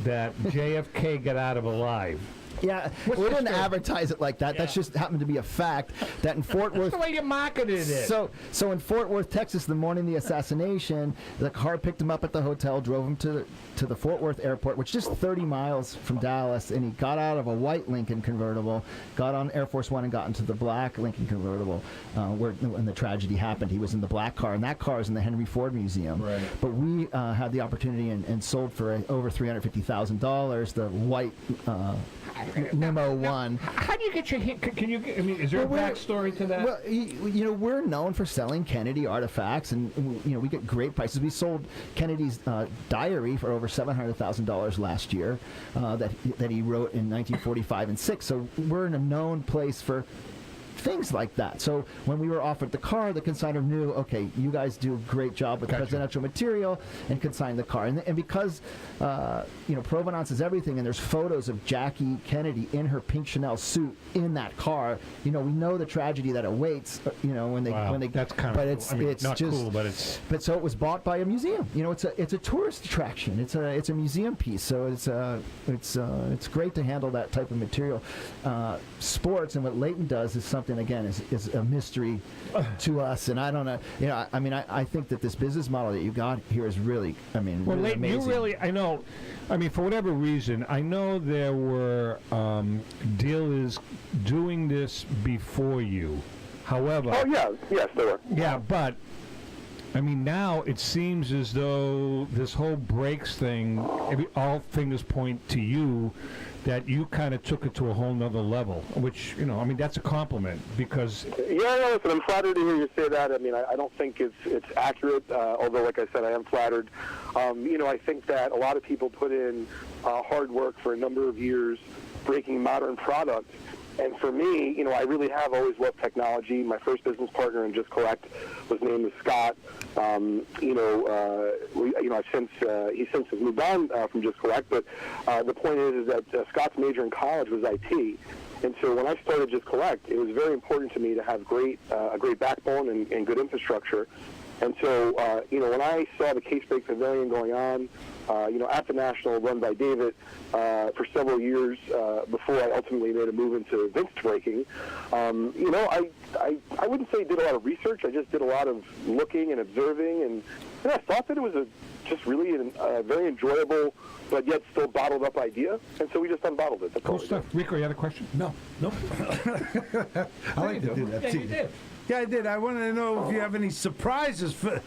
that JFK got out of alive. Yeah, we didn't advertise it like that. That's just happened to be a fact that in Fort Worth. That's the way you marketed it. So in Fort Worth, Texas, the morning of the assassination, the car picked him up at the hotel, drove him to the Fort Worth airport, which is just 30 miles from Dallas, and he got out of a white Lincoln convertible, got on Air Force One, and got into the black Lincoln convertible. When the tragedy happened, he was in the black car, and that car is in the Henry Ford Museum. Right. But we had the opportunity and sold for over $350,000 the white Limo One. How do you get your hint? Can you? I mean, is there a backstory to that? Well, we're known for selling Kennedy artifacts, and we get great prices. We sold Kennedy's diary for over $700,000 last year that he wrote in 1945 and 6. So we're in a known place for things like that. So when we were offered the car, the consignor knew, okay, you guys do a great job with presidential material, and consigned the car. And because provenance is everything, and there's photos of Jackie Kennedy in her pink Chanel suit in that car, we know the tragedy that awaits. When they that's kind but of it's cool. I mean, it's not just cool, but it's. But so it was bought by a museum. It's a tourist attraction. It's a museum piece. So it's great to handle that type of material. Sports and what Leighton does is something, again, is a mystery to us, and I don't know. I think that this business model that you got here is really, Well, really Leighton, amazing. I know. I mean, for whatever reason, I know there were dealers doing this before you. However, yes, there were. Yeah, but I mean, now it seems as though this whole brakes thing, all fingers point to you, that you kind of took it to a whole nother level, which, that's a compliment, because... Yeah, listen, I'm flattered to hear you say that. I mean, I don't think it's accurate, although, like I said, I am flattered. I think that a lot of people put in hard work for a number of years breaking modern product. And for me, I really have always loved technology. My first business partner in Just Collect was named Scott. He since has moved on from Just Collect. But the point is that Scott's major in college was IT. And so when I started Just Collect, it was very important to me to have a great backbone and good infrastructure. And so, when I saw the Case Break Pavilion going on, at the National, run by David, for several years before I ultimately made a move into vintage breaking, I wouldn't say did a lot of research. I just did a lot of looking and observing, and I thought that it was just really a very enjoyable but yet still bottled up idea, and so we just unbottled it. That's cool stuff. Rico, you had a question? No. I like to do that. Yeah, you did. Yeah, I did. I wanted to know if you have any surprises for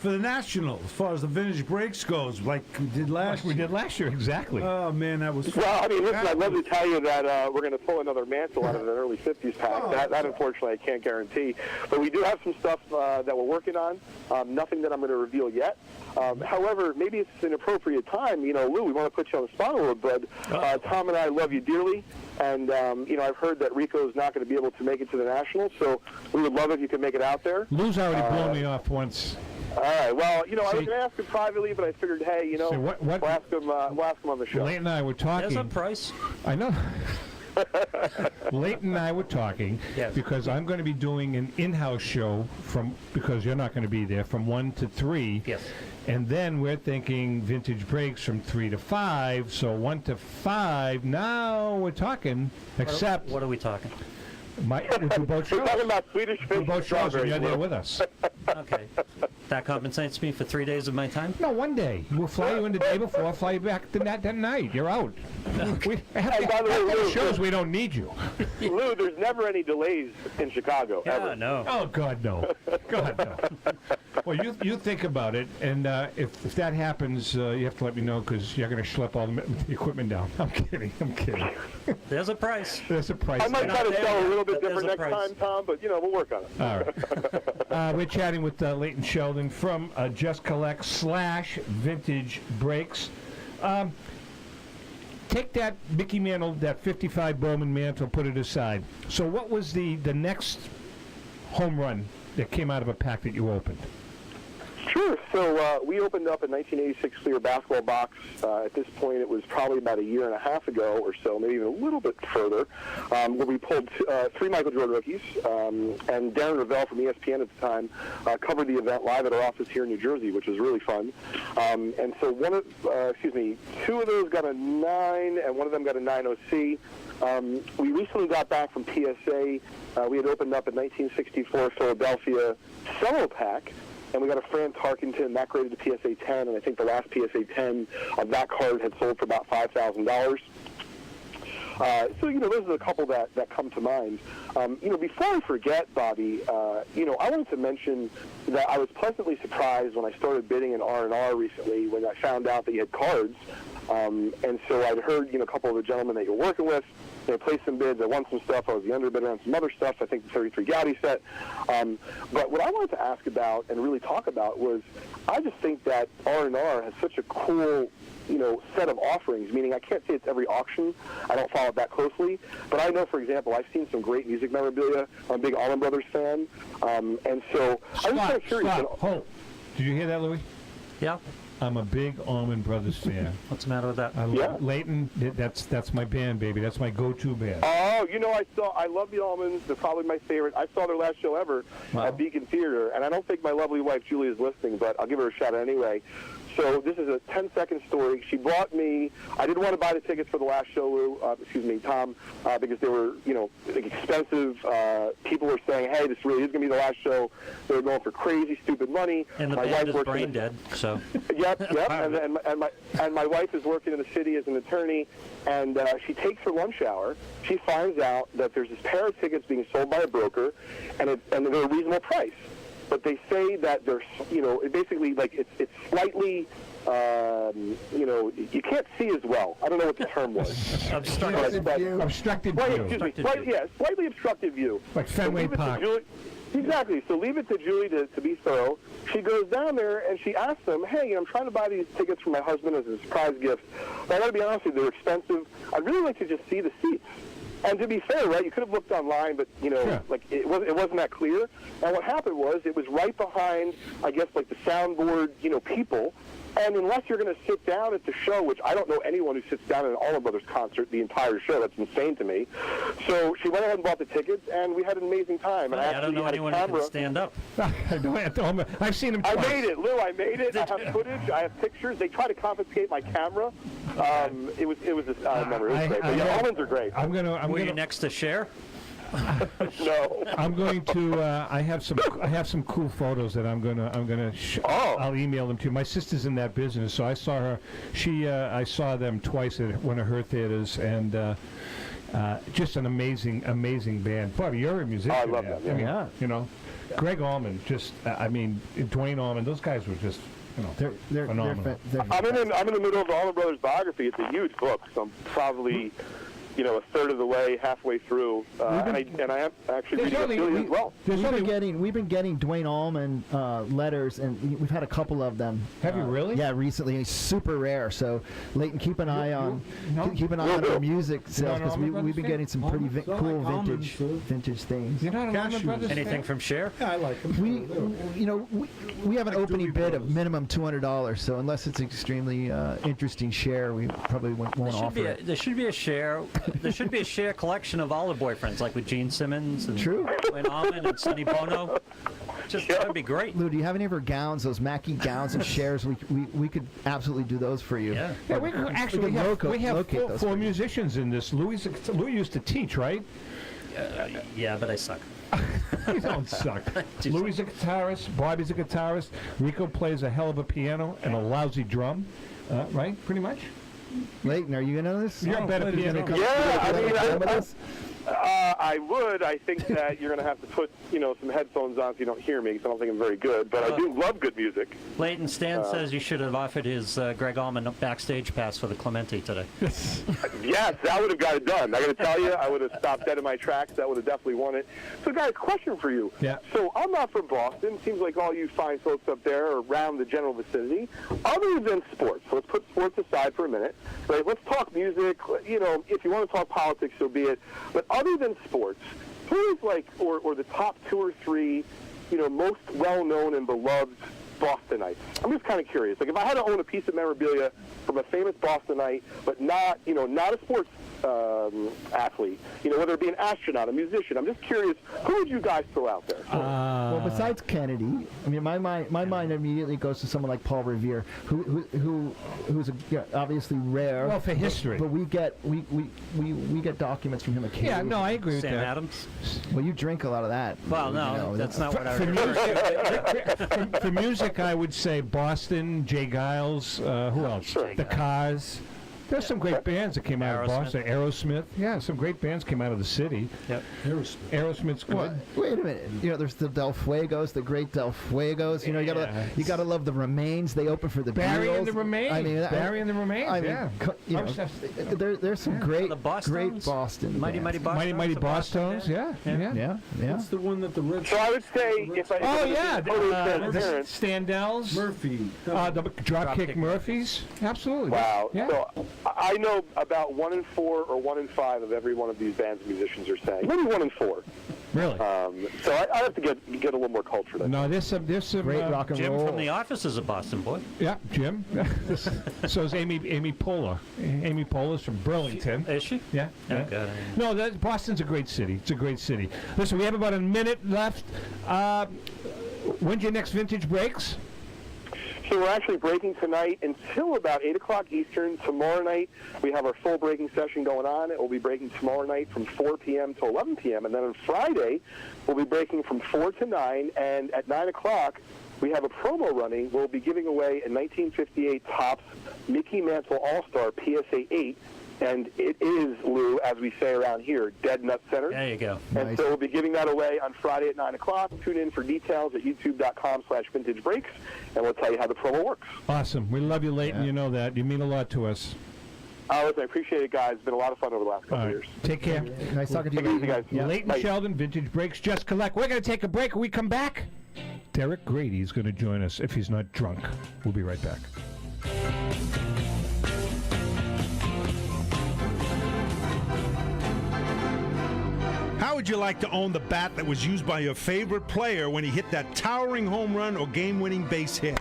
the National as far as the vintage breaks goes, like we did last year. We did last year, exactly. Oh, man, that was fun. Well, I mean, listen, I'd love to tell you that we're going to pull another mantle out of an early 50s pack. That unfortunately, I can't guarantee. But we do have some stuff that we're working on. Nothing that I'm going to reveal yet. However, maybe it's an appropriate time. Lou, we want to put you on the spot a little bit. Tom and I love you dearly. And, I've heard that Rico's not going to be able to make it to the National, so we would love if you could make it out there. Lou's already blown me off once. All right. Well, I was going to ask him privately, but I figured, hey, we'll ask him on the show. Leighton and I were talking. There's a price. I know. Leighton and I were talking because I'm going to be doing an in-house show because you're not going to be there, from 1 to 3. Yes. And then we're thinking vintage breaks from 3 to 5. So 1 to 5. Now we're talking. Except what are we talking? We do both shows. We're talking about Swedish fish. We do both shows, and you're there with us. Okay. That compensates me for 3 days of my time? No, 1 day. We'll fly you in the day before, fly you back that night. You're out. We have shows, we don't need you. Lou, there's never any delays in Chicago, ever. No. Oh, God, no. God, no. Well, you think about it, and if that happens, you have to let me know, because you're going to schlep all the equipment down. I'm kidding. There's a price. There's a price. I might try to sell a little bit different next time, Tom, but, we'll work on it. All right. We're chatting with Leighton Sheldon from Just Collect / Vintage Breaks. Take that Mickey mantle, that 55 Bowman mantle, put it aside. So what was the next home run that came out of a pack that you opened? Sure. So we opened up a 1986 Fleer basketball box. At this point, it was probably about a year and a half ago or so, maybe even a little bit further, where we pulled 3 Michael Jordan rookies. And Darren Ravel from ESPN at the time covered the event live at our office here in New Jersey, which was really fun. And so 2 of those got a 9, and one of them got a 9OC. We recently got back from PSA. We had opened up a 1964 Philadelphia cello pack, and we got a Fran Tarkenton, that graded to PSA 10, and I think the last PSA 10 of that card had sold for about $5,000. So, those are a couple that come to mind. Before I forget, Bobby, I wanted to mention that I was pleasantly surprised when I started bidding in R&R recently when I found out that you had cards. And so I'd heard, a couple of the gentlemen that you're working with, they placed some bids. I won some stuff. I was the underbidder on some other stuff. I think the 33 Gaudi set. But what I wanted to ask about and really talk about was I just think that R&R has such a cool, set of offerings, meaning I can't say it's every auction. I don't follow it that closely. But I know, for example, I've seen some great music memorabilia. I'm a big Allman Brothers fan. And so I'm just kind of curious. Hold. Did you hear that, Louis? Yeah. I'm a big Allman Brothers fan. What's the matter with that? Leighton, that's my band, baby. That's my go-to band. Oh, I love the Allmans. They're probably my favorite. I saw their last show ever at Beacon Theater, and I don't think my lovely wife Julie is listening, but I'll give her a shout out anyway. So this is a 10-second story. She brought me, I didn't want to buy the tickets for the last show, Tom, because they were, expensive. People were saying, hey, this really is going to be the last show. They were going for crazy, stupid money. And the band is brain dead, so. Yep. and my wife is working in the city as an attorney, and she takes her lunch hour. She finds out that there's this pair of tickets being sold by a broker, and they're a reasonable price. But they say that they're, basically, like, it's slightly, you can't see as well. I don't know what the term was. Obstructed view. Slightly obstructive view. Like Fenway Park. Exactly. So leave it to Julie to be thorough. She goes down there and she asks them, hey, I'm trying to buy these tickets for my husband as a surprise gift. But I got to be honest with you, they're expensive. I'd really like to just see the seats. And to be fair, right, you could have looked online, but, like it wasn't that clear. And what happened was it was right behind, I guess, like the soundboard, people. And unless you're going to sit down at the show, which I don't know anyone who sits down at an Allman Brothers concert the entire show. That's insane to me. So she went ahead and bought the tickets, and we had an amazing time. And I don't know anyone who can stand up. I've seen him twice. I made it, Lou. I made it. I have footage. I have pictures. They tried to confiscate my camera. It was great. But yeah, Allmans are great. Were you next to Cher? No. I'm going to. I have some cool photos that I'll email them to you. My sister's in that business, so I saw her. I saw them twice at one of her theaters, and just an amazing band. Bobby, you're a musician. I love them. Yeah. Greg Allman. Dwayne Allman. Those guys were just. They're phenomenal. I'm in the middle of the Allman Brothers biography. It's a huge book, so I'm probably a third of the way, halfway through, and I am actually reading Ophelia as well. We've been getting Dwayne Allman letters, and we've had a couple of them. Have you really? Yeah, recently. It's super rare. So, Leighton, keep an eye on our music sales because we've been getting some pretty cool vintage things. You're not an Allman Brothers Anything from Cher? Yeah, I like them. We have an opening bid of minimum $200. So unless it's extremely interesting share, we probably won't offer it. There should be a Cher. There should be a Cher collection of all the boyfriends, like with Gene Simmons and Dwayne Allman and Sonny Bono. That would be great. Lou, do you have any of her gowns, those Mackie gowns and shares? We could absolutely do those for you. Yeah. We have four musicians in this. Louis used to teach, right? Yeah, but I suck. You don't suck. Louis is a guitarist. Bobby's a guitarist. Rico plays a hell of a piano and a lousy drum. Right? Pretty much? Leighton, are you going to know this? You're a better piano. I would. I think that you're going to have to put, some headphones on so you don't hear me because I don't think I'm very good. But I do love good music. Leighton, Stan says you should have offered his Greg Allman backstage pass for the Clementi today. Yes, that would have got it done. I got to tell you, I would have stopped dead in my tracks. That would have definitely won it. So, guys, question for you. Yeah. So I'm not from Boston. Seems like all you fine folks up there are around the general vicinity. Other than sports, so let's put sports aside for a minute. Right? Let's talk music. If you want to talk politics, so be it. But other than sports, who is or the top 2 or 3, most well-known and beloved Bostonites. I'm just kind of curious. Like, if I had to own a piece of memorabilia from a famous Bostonite, but not a sports athlete, whether it be an astronaut, a musician, I'm just curious, who would you guys throw out there? Well, besides Kennedy, I mean, my mind immediately goes to someone like Paul Revere, who's obviously rare. Well, for history. But we get documents from him occasionally. Yeah, no, I agree with Sam that. Adams? Well, you drink a lot of that. Well, no, that's not what I For was music, for music, I would say Boston, Jay Giles, who else? Sure. The Cars. There's some great bands that came out of Boston. Aerosmith. Yeah, some great bands came out of the city. Yep. Aerosmith's good. Well, wait a minute. There's the Del Fuegos, the great Del Fuegos. You gotta love the Remains. They open for the Barry Beatles. and the Remains. I mean, Barry and the Remains. I mean, there's some great Boston. Mighty bands. Boss Mighty Boss Tones. Yeah. What's the one that the Red So I would say, if I the Standells. Murphy. The Dropkick Murphys. Absolutely. Wow. Yeah. So I know about 1 in 4 or 1 in 5 of every one of these bands and musicians are saying. Maybe 1 in 4. Really? So I have to get a little more culture. No, there's some Great rock and Jim roll. from The Office is a Boston boy. Yeah, Jim. So is Amy Poehler. Amy Poehler's from Burlington. Is she? Yeah. Oh, God. No, Boston's a great city. It's a great city. Listen, we have about a minute left. When's your next vintage breaks? So we're actually breaking tonight until about 8 o'clock Eastern. Tomorrow night, we have our full breaking session going on. It will be breaking tomorrow night from 4 p.m. to 11 p.m. And then on Friday, we'll be breaking from 4 to 9. And at 9 o'clock, we have a promo running. We'll be giving away a 1958 Topps Mickey Mantle All-Star PSA 8. And it is, Lou, as we say around here, dead nut center. There you go. And so we'll be giving that away on Friday at 9 o'clock. Tune in for details at youtube.com/vintage breaks, and we'll tell you how the promo works. Awesome. We love you, Leighton. Yeah. You know that. You mean a lot to us. Listen, I appreciate it, guys. It's been a lot of fun over the last couple All of right. years. Take care. Nice talking to Take it you, easy, guys. Yeah. Leighton Bye. Sheldon, Vintage Breaks, Just Collect. We're going to take a break. When we come back, Derek Grady is going to join us if he's not drunk. We'll be right back. How would you like to own the bat that was used by your favorite player when he hit that towering home run or game-winning base hit?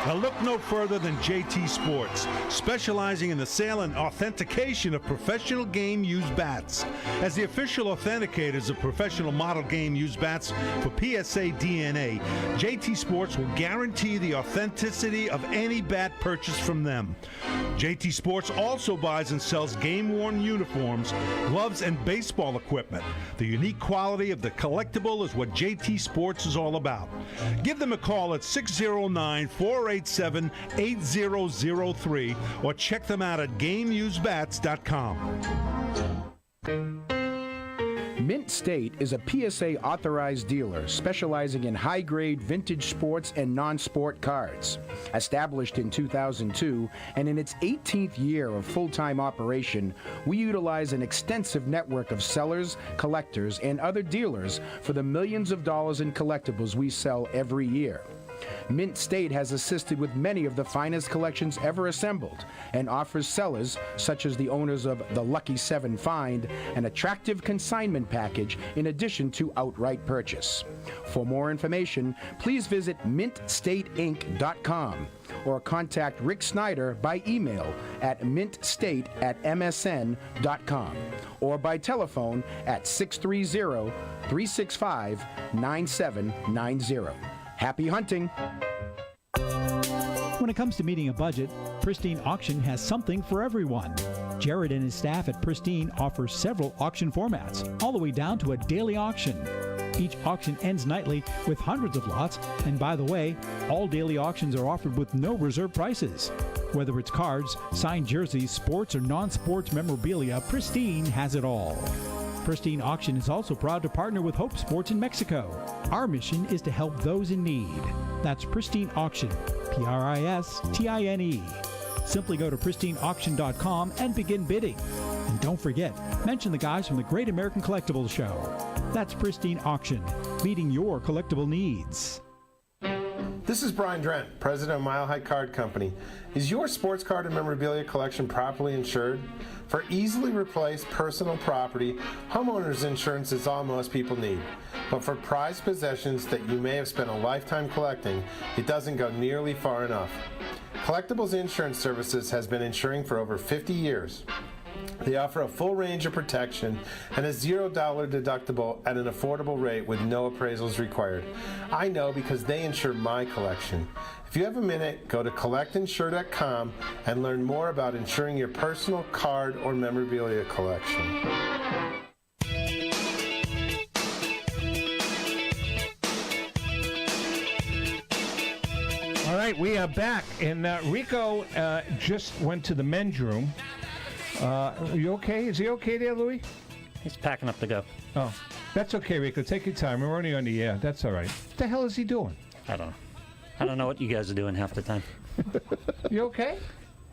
Now look no further than JT Sports, specializing in the sale and authentication of professional game-used bats. As the official authenticators of professional model game-used bats for PSA DNA, JT Sports will guarantee the authenticity of any bat purchased from them. JT Sports also buys and sells game-worn uniforms, gloves, and baseball equipment. The unique quality of the collectible is what JT Sports is all about. Give them a call at 609-487-8003 or check them out at GameUseBats.com. Mint State is a PSA authorized dealer specializing in high-grade vintage sports and non-sport cards. Established in 2002 and in its 18th year of full-time operation, we utilize an extensive network of sellers, collectors, and other dealers for the millions of dollars in collectibles we sell every year. Mint State has assisted with many of the finest collections ever assembled and offers sellers, such as the owners of the Lucky 7 Find, an attractive consignment package in addition to outright purchase. For more information, please visit mintstateinc.com or contact Rick Snyder by email at mintstate@msn.com or by telephone at 630-365-9790. Happy hunting! When it comes to meeting a budget, Pristine Auction has something for everyone. Jared and his staff at Pristine offer several auction formats, all the way down to a daily auction. Each auction ends nightly with hundreds of lots, and by the way, all daily auctions are offered with no reserve prices. Whether it's cards, signed jerseys, sports, or non-sports memorabilia, Pristine has it all. Pristine Auction is also proud to partner with Hope Sports in Mexico. Our mission is to help those in need. That's Pristine Auction, Pristine. Simply go to pristineauction.com and begin bidding. And don't forget, mention the guys from the Great American Collectibles Show. That's Pristine Auction, meeting your collectible needs. This is Brian Drent, president of Mile High Card Company. Is your sports card and memorabilia collection properly insured? For easily replaced personal property, homeowners insurance is all most people need. But for prized possessions that you may have spent a lifetime collecting, it doesn't go nearly far enough. Collectibles Insurance Services has been insuring for over 50 years. They offer a full range of protection and a $0 deductible at an affordable rate with no appraisals required. I know because they insure my collection. If you have a minute, go to collectinsure.com and learn more about insuring your personal card or memorabilia collection. All right, we are back, and Rico just went to the men's room. Are you okay? Is he okay there, Louis? He's packing up to go. Oh, that's okay, Rico. Take your time. We're only on the air. That's all right. What the hell is he doing? I don't know. I don't know what you guys are doing half the time. You okay?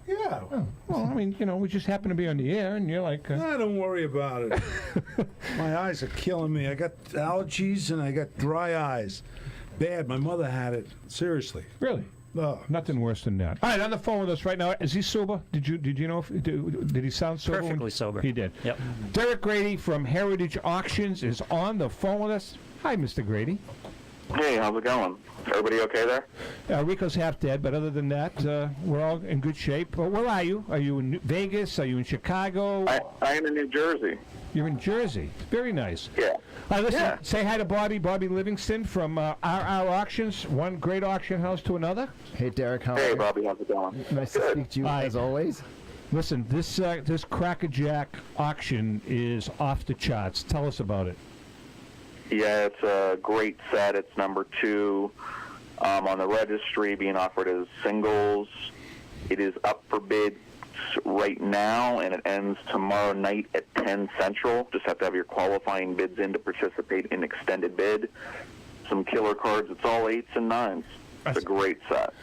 Yeah. Oh, well, I mean, we just happen to be on the air, and you're like... Don't worry about it. My eyes are killing me. I got allergies, and I got dry eyes. Bad. My mother had it. Seriously. Really? Oh. Nothing worse than that. All right, on the phone with us right now. Is he sober? Did you know? Did he sound sober? Perfectly sober. He did. Yep. Derek Grady from Heritage Auctions is on the phone with us. Hi, Mr. Grady. Hey, how's it going? Everybody okay there? Rico's half dead, but other than that, we're all in good shape. But where are you? Are you in Vegas? Are you in Chicago? I am in New Jersey. You're in Jersey. Very nice. Yeah. All right, listen, Yeah. say hi to Bobby Livingston from RR Auctions, one great auction house to another. Hey, Derek, how are Hey, you? Bobby, how's it going? Nice to speak to you, as always. Listen, this Crackerjack auction is off the charts. Tell us about it. Yeah, it's a great set. It's number 2 on the registry, being offered as singles. It is up for bid right now, and it ends tomorrow night at 10 Central. Just have to have your qualifying bids in to participate in extended bid. Some killer cards. It's all 8s and 9s. It's a great set.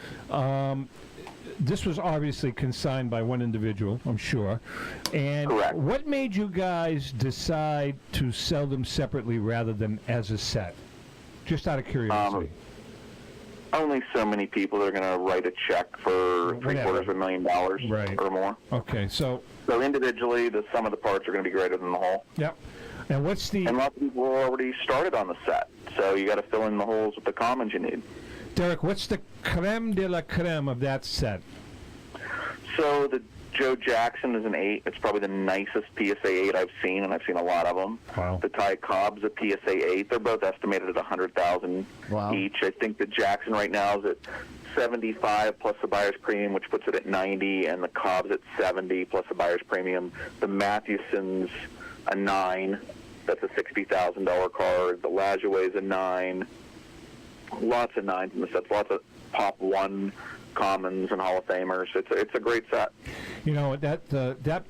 This was obviously consigned by one individual, I'm sure. And Correct. What made you guys decide to sell them separately rather than as a set? Just out of curiosity. Only so many people are going to write a check for $750,000 Right. or more. Okay, so individually, the sum of the parts are going to be greater than the whole. Yep. And what's the... And lots of people already started on the set, so you got to fill in the holes with the commons you need. Derek, what's the creme de la creme of that set? So the Joe Jackson is an 8. It's probably the nicest PSA 8 I've seen, and I've seen a lot of them. Wow. The Ty Cobb's a PSA 8. They're both estimated at $100,000 each. I think the Jackson right now is at 75 plus the buyer's premium, which puts it at 90, and the Cobb's at 70 plus the buyer's premium. The Mathewson's a 9. That's a $60,000 card. The Lajoie's a 9. Lots of 9s in the sets. Lots of Pop 1 commons and Hall of Famers. It's a great set. You know, that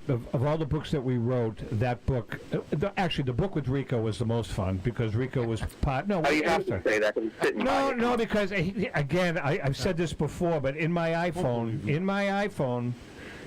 of all the books that we wrote, that book, actually the book with Rico was the most fun because Rico was part. No, you have to say that because he's sitting behind you. No, because again, I've said this before, but in my iPhone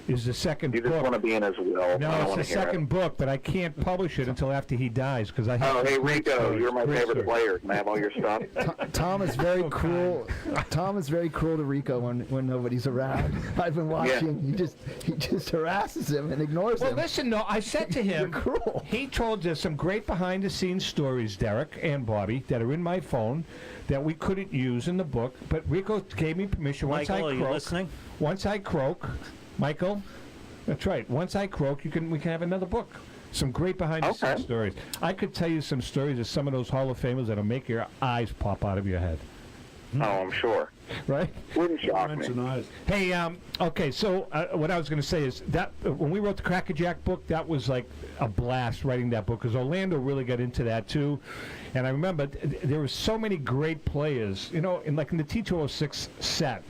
is the second book. You just want to be in his will. No, it's the second book, but I can't publish it until after he dies because I have. Oh, hey Rico, you're my favorite player. Can I have all your stuff? Tom is very cruel. Tom is very cruel to Rico when nobody's around. I've been watching. Yeah. He just harasses him and ignores him. Well, listen, no, I said to him, You're cruel. He told us some great behind-the-scenes stories, Derek and Bobby, that are in my phone that we couldn't use in the book. But Rico gave me permission. Michael, are you listening? Once I croak, Michael, that's right. Once I croak, we can have another book. Some great behind-the-scenes stories. I could tell you some stories of some of those Hall of Famers that'll make your eyes pop out of your head. Oh, I'm sure. Right? Wouldn't shock me. Hey, okay, so what I was going to say is that when we wrote the Crackerjack book, that was like a blast writing that book because Orlando really got into that too. And I remember there were so many great players, in the T206 set.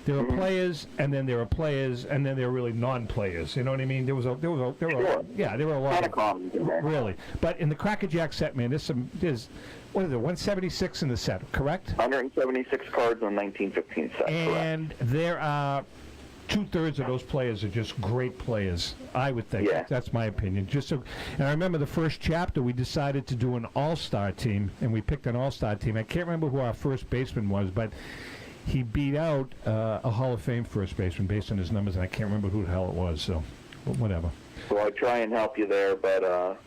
There were players, and then there were players, and then there were really non-players. You know what I mean? There were a lot of really. But in the Crackerjack set, man, there's what is it? 176 in the set, correct? 176 cards on 1915 set. And correct. There are 2/3 of those players are just great players. I would think. Yeah. That's my opinion. And I remember the first chapter we decided to do an all-star team, and we picked an all-star team. I can't remember who our first baseman was, but he beat out a Hall of Fame first baseman based on his numbers, and I can't remember who the hell it was, so whatever. So I try and help you there, but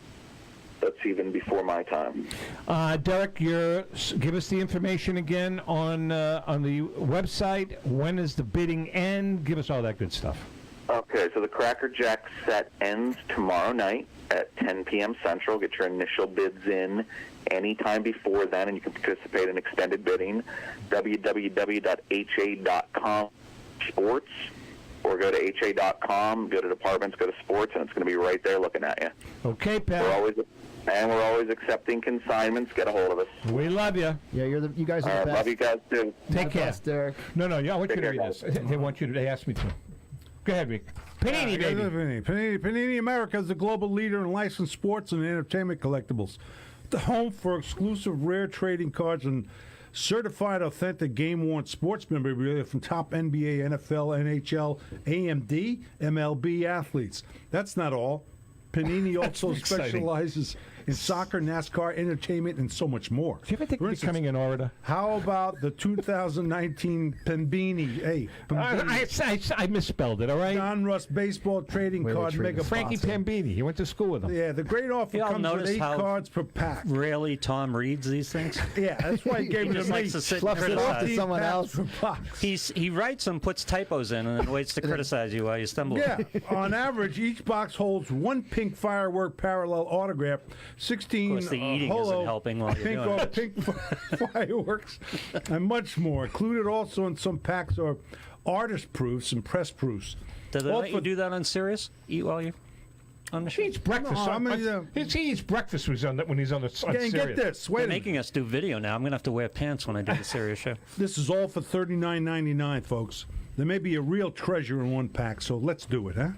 that's even before my time. Derek, give us the information again on the website. When does the bidding end? Give us all that good stuff. Okay, so the Cracker Jack set ends tomorrow night at 10 p.m. Central. Get your initial bids in anytime before then, and you can participate in extended bidding. www.ha.com/sports, or go to ha.com, go to departments, go to sports, and it's going to be right there looking at you. Okay, Pat. We're always accepting consignments. Get a hold of us. We love you. Yeah, you guys are the best. Love you guys too. Take care. Best, Derek. No, I want you to read this. They asked me to. Go ahead, Rick. Panini, baby. Panini America is the global leader in licensed sports and entertainment collectibles. The home for exclusive rare trading cards and certified authentic game-worn sports memorabilia from top NBA, NFL, NHL, AMD, MLB athletes. That's not all. Panini also specializes in soccer, NASCAR, entertainment, and so much more. Do you ever think of becoming an orator? How about the 2019 Pembini? Hey, I misspelled it, all right? Don Russ baseball trading card mega Frankie Pembini. He went to school with him. Yeah, the great offer comes with 8 cards per pack. Rarely Tom reads these things. Yeah, that's why he gave he it just to me. likes to sit and Fluffs it off to criticize. someone else. He writes them, puts typos in, and then waits to criticize you while you stumble. Yeah, on average, each box holds 1 pink firework parallel autograph, 16 Of course, the eating isn't helping while you're doing it. pink fireworks, and much more. Included also in some packs are artist proofs and press proofs. Do they let you do that on Sirius? Eat while you on the show? He eats breakfast. He eats breakfast when he's on the Sirius. Get this. They're making us do video now. I'm going to have to wear pants when I do the Sirius show. This is all for $39.99, folks. There may be a real treasure in one pack, so let's do it, huh?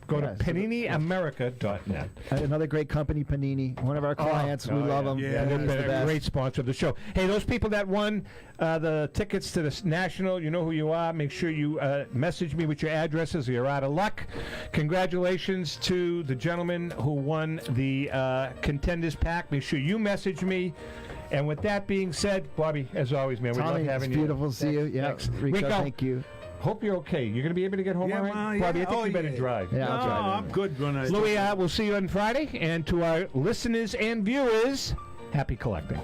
Go to PaniniAmerica.net. Another great company, Panini. One of our clients. We love them. Yeah, they've been a great sponsor of the show. Hey, those people that won the tickets to the National, you know who you are. Make sure you message me with your addresses or you're out of luck. Congratulations to the gentleman who won the Contenders Pack. Make sure you message me. And with that being said, Bobby, as always, man, we love having you. It's beautiful to see you. Yeah, Rico, thank you. Hope you're okay. You're going to be able to get home all right? Bobby, I think you better drive. Yeah, I'll drive. I'm good. Louis, we'll see you on Friday. And to our listeners and viewers, happy collecting.